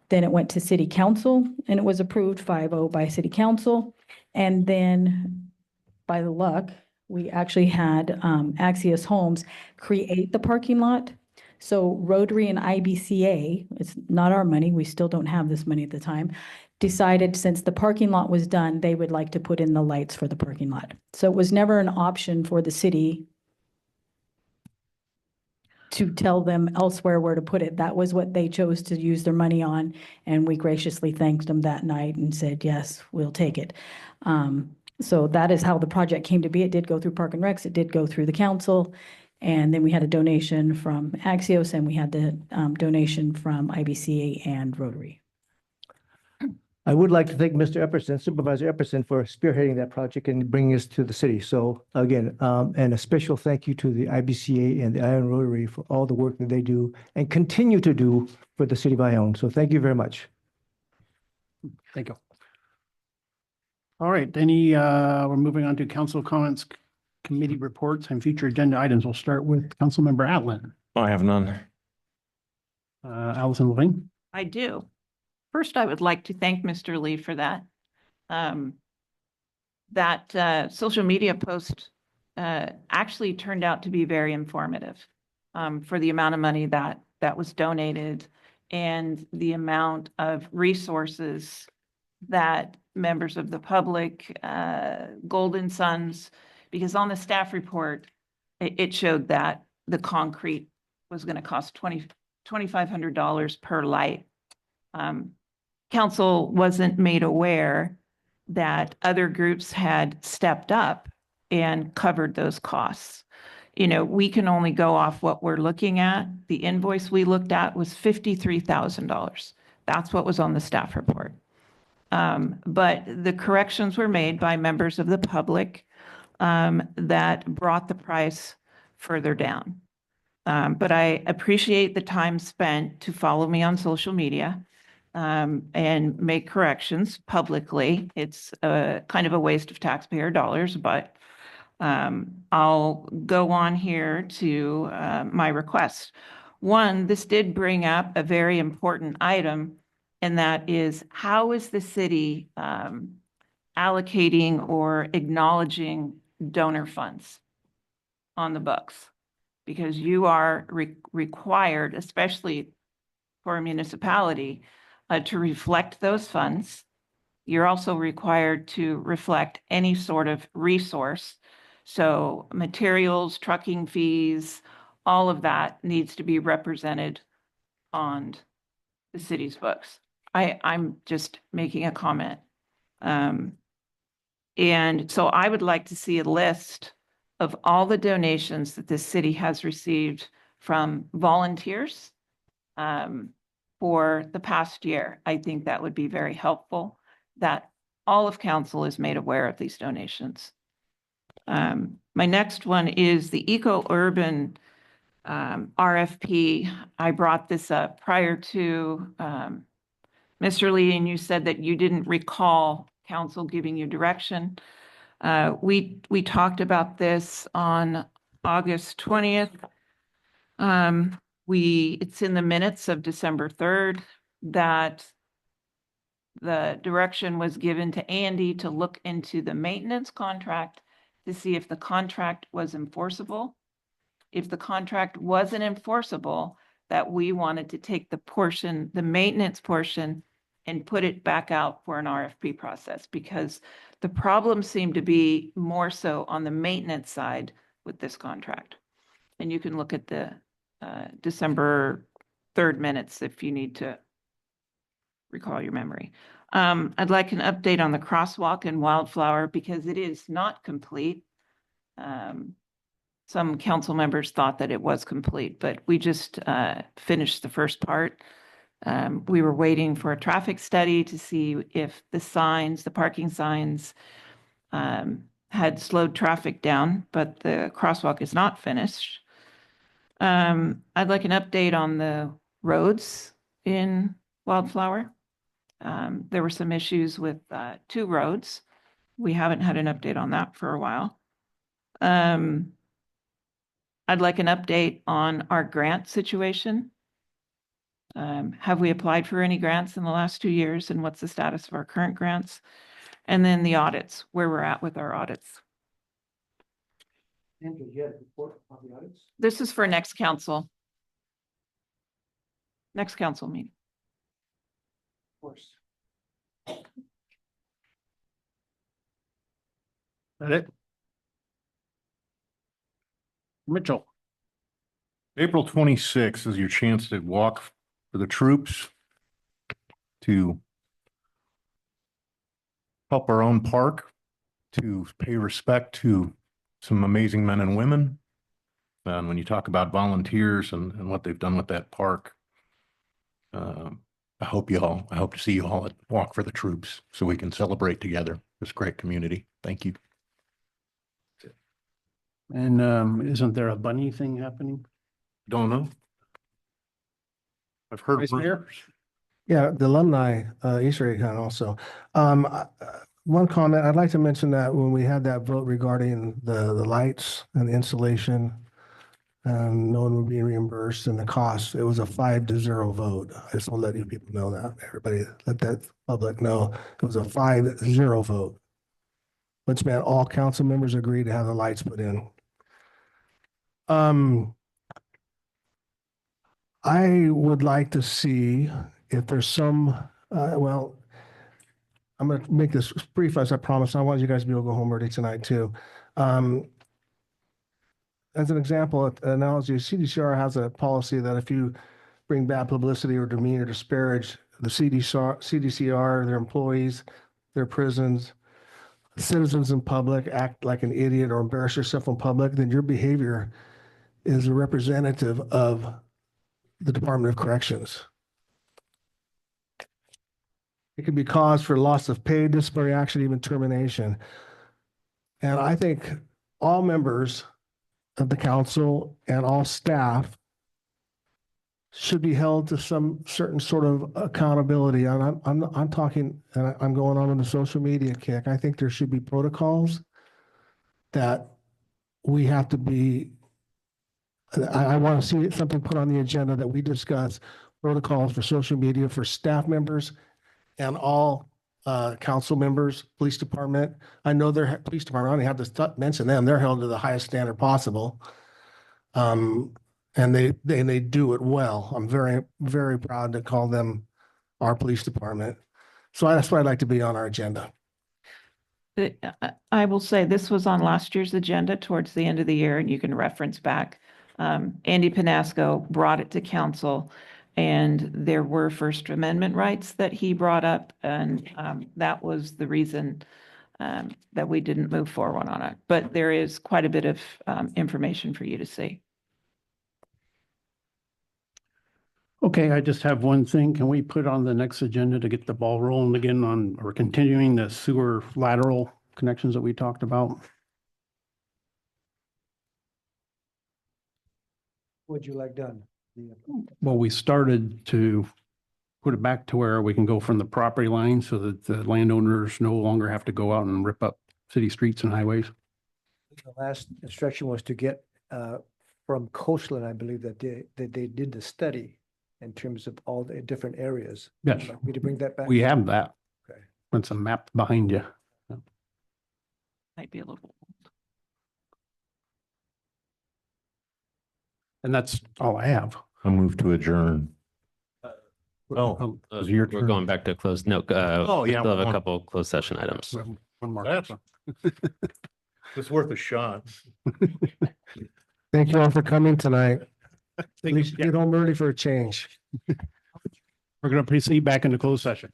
Then it went to city council and it was approved 5-0 by city council. And then by the luck, we actually had Axios Homes create the parking lot. So Rotary and IBCA, it's not our money, we still don't have this money at the time, decided since the parking lot was done, they would like to put in the lights for the parking lot. So it was never an option for the city to tell them elsewhere where to put it. That was what they chose to use their money on. And we graciously thanked them that night and said, yes, we'll take it. So that is how the project came to be. It did go through Park and Recs. It did go through the council. And then we had a donation from Axios and we had the donation from IBCA and Rotary. I would like to thank Mr. Epperson, Supervisor Epperson, for spearheading that project and bringing us to the city. So again, and a special thank you to the IBCA and the Ion Rotary for all the work that they do and continue to do for the city of Ione. So thank you very much. Thank you. All right, we're moving on to council comments, committee reports, and future agenda items. We'll start with Councilmember Atlan. I have none. Allison Levine. I do. First, I would like to thank Mr. Lee for that. That social media post actually turned out to be very informative for the amount of money that was donated and the amount of resources that members of the public, Golden Sons, because on the staff report, it showed that the concrete was going to cost $2,500 per light. Council wasn't made aware that other groups had stepped up and covered those costs. You know, we can only go off what we're looking at. The invoice we looked at was $53,000. That's what was on the staff report. But the corrections were made by members of the public that brought the price further down. But I appreciate the time spent to follow me on social media and make corrections publicly. It's kind of a waste of taxpayer dollars, but I'll go on here to my request. One, this did bring up a very important item, and that is, how is the city allocating or acknowledging donor funds on the books? Because you are required, especially for a municipality, to reflect those funds. You're also required to reflect any sort of resource. So materials, trucking fees, all of that needs to be represented on the city's books. I'm just making a comment. And so I would like to see a list of all the donations that the city has received from volunteers for the past year. I think that would be very helpful, that all of council is made aware of these donations. My next one is the Eco-Urban RFP. I brought this up prior to Mr. Lee, and you said that you didn't recall council giving you direction. We talked about this on August 20th. It's in the minutes of December 3rd that the direction was given to Andy to look into the maintenance contract to see if the contract was enforceable. If the contract wasn't enforceable, that we wanted to take the maintenance portion and put it back out for an RFP process, because the problem seemed to be more so on the maintenance side with this contract. And you can look at the December 3rd minutes if you need to recall your memory. I'd like an update on the crosswalk in Wildflower because it is not complete. Some council members thought that it was complete, but we just finished the first part. We were waiting for a traffic study to see if the parking signs had slowed traffic down, but the crosswalk is not finished. I'd like an update on the roads in Wildflower. There were some issues with 2 roads. We haven't had an update on that for a while. I'd like an update on our grant situation. Have we applied for any grants in the last 2 years, and what's the status of our current grants? And then the audits, where we're at with our audits. Andrew, you have a report on the audits? This is for next council meeting. Of course. That it? Mitchell. April 26th is your chance to walk for the troops, to help our own park, to pay respect to some amazing men and women. And when you talk about volunteers and what they've done with that park, I hope to see you all at Walk for the Troops so we can celebrate together this great community. Thank you. And isn't there a bunny thing happening? Don't know. I've heard. Vice Mayor? Yeah, the alumni Easter egg hunt also. One comment, I'd like to mention that when we had that vote regarding the lights and the installation, no one would be reimbursed and the cost, it was a 5-0 vote. I just want to let you people know that. Everybody let that public know. It was a 5-0 vote. Which meant all council members agreed to have the lights put in. I would like to see if there's some, well, I'm going to make this brief as I promised. I want you guys to be able to go home early tonight too. As an example, an analogy, CDCR has a policy that if you bring bad publicity or demean or disparage the CDCR, their employees, their prisons, citizens in public, act like an idiot or embarrass yourself in public, then your behavior is a representative of the Department of Corrections. It could be cause for loss of pay, disciplinary action, even termination. And I think all members of the council and all staff should be held to some certain sort of accountability. And I'm talking, and I'm going on the social media kick. I think there should be protocols that we have to be. I want to see something put on the agenda that we discuss protocols for social media for staff members and all council members, police department. I know their police department, I only have to mention them, they're held to the highest standard possible. And they do it well. I'm very, very proud to call them our police department. So that's why I'd like to be on our agenda. I will say this was on last year's agenda towards the end of the year, and you can reference back. Andy Panasco brought it to council, and there were First Amendment rights that he brought up, and that was the reason that we didn't move forward on it. But there is quite a bit of information for you to see. Okay, I just have one thing. Can we put on the next agenda to get the ball rolling again on, or continuing the sewer lateral connections that we talked about? What'd you like done? Well, we started to put it back to where we can go from the property line so that the landowners no longer have to go out and rip up city streets and highways. The last instruction was to get from Coastland, I believe that they did the study in terms of all the different areas. Yes. Like me to bring that back? We have that. Okay. It's a map behind you. Might be a little. And that's all I have. I move to adjourn. Oh, Uh, is your We're turn? going back to closed. No, Oh, we yeah, still have a one- couple closed session items. One more. That's it's worth a shot. Thank you all for coming tonight. Please get home early for a change. We're going to proceed back into closed session.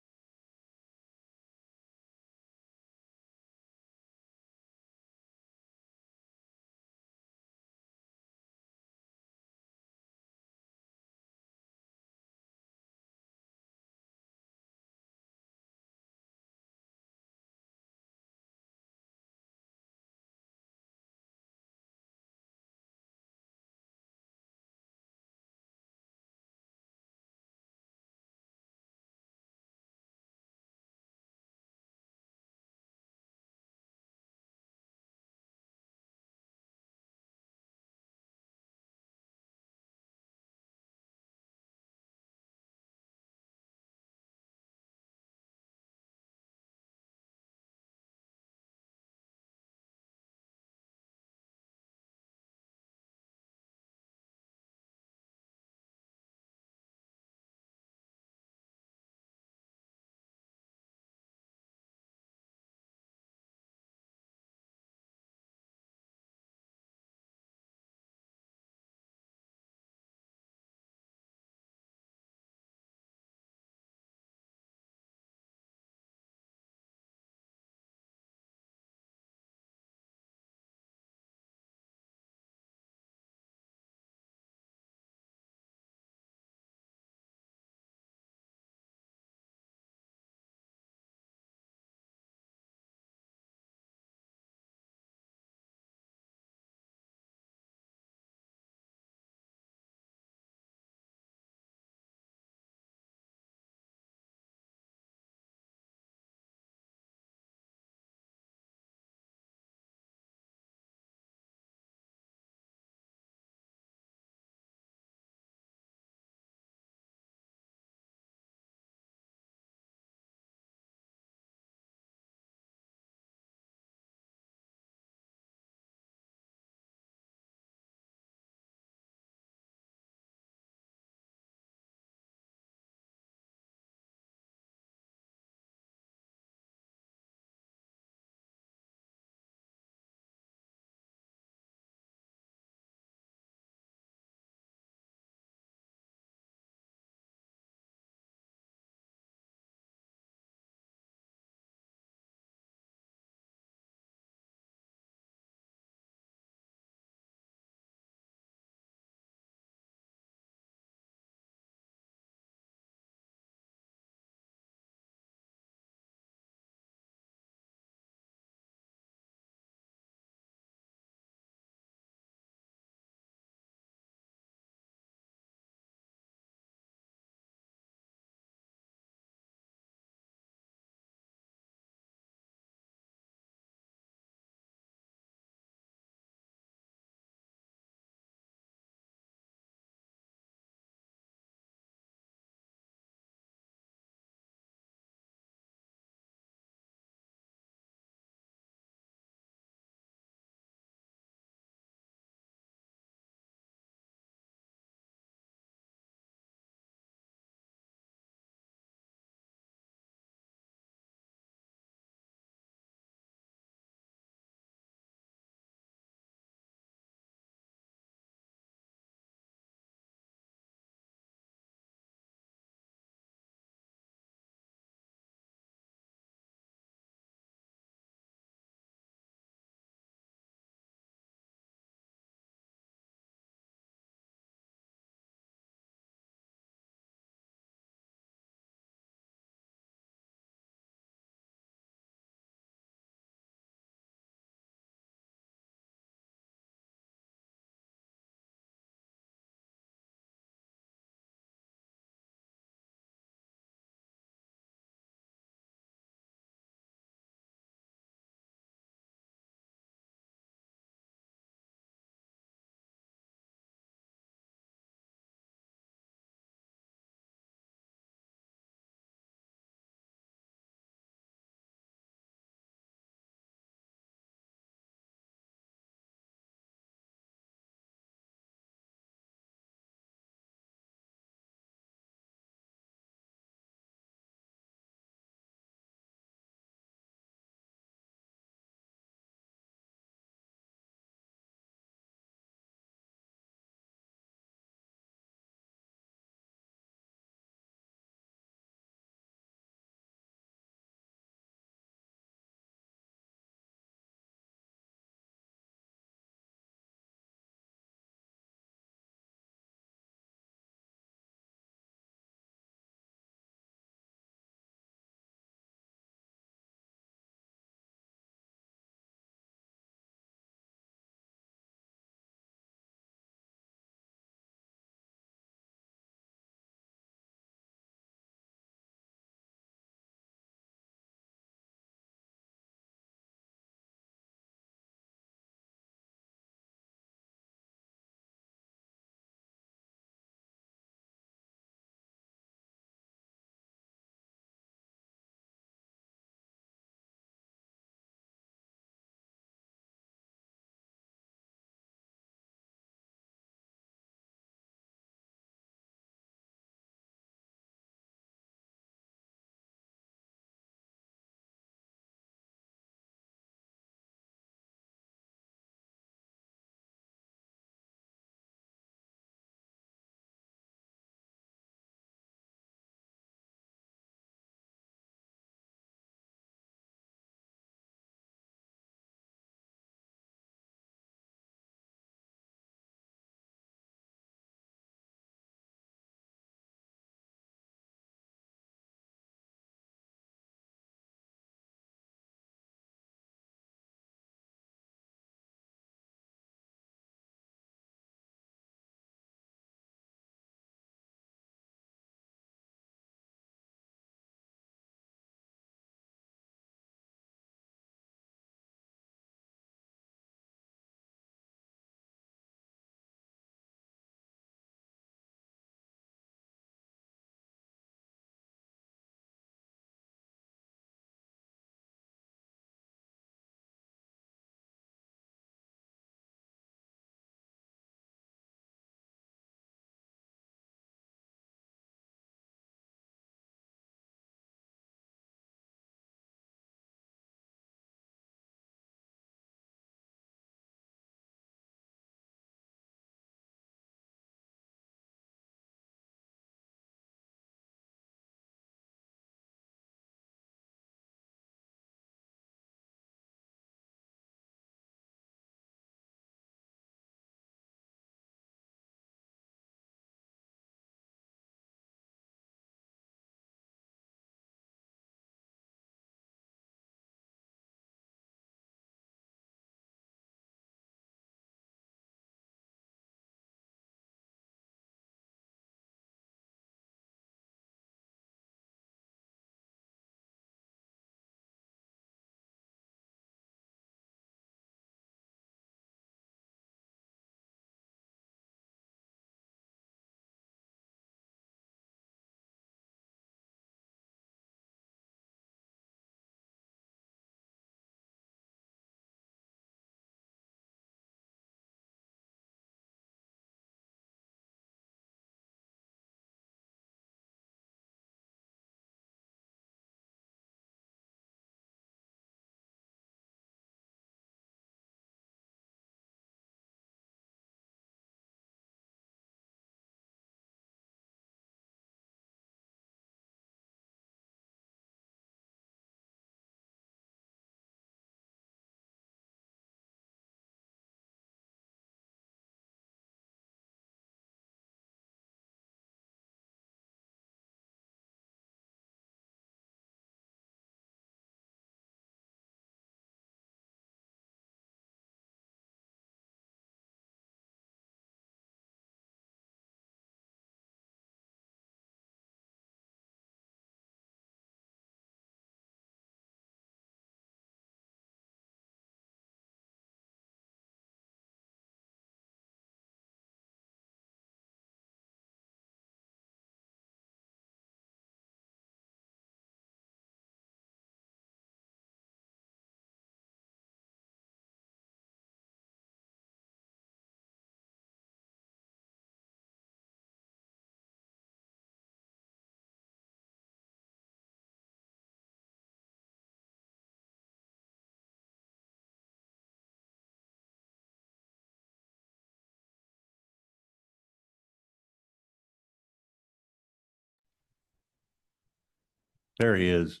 There he is.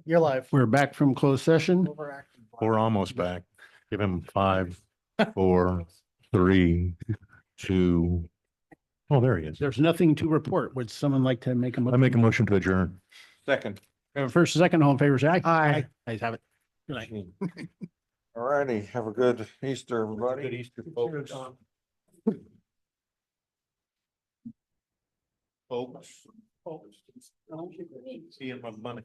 You're live. We're back from closed session. We're almost back. Give him 5, 4, 3, 2. Oh, there he is. There's nothing to report. Would someone like to make a? I make a motion to adjourn. Second. First, second, all in favor, say aye. Aye. Ayes have it. Good night. All righty. Have a good Easter, everybody. Good Easter, folks. Folks. See you in my money.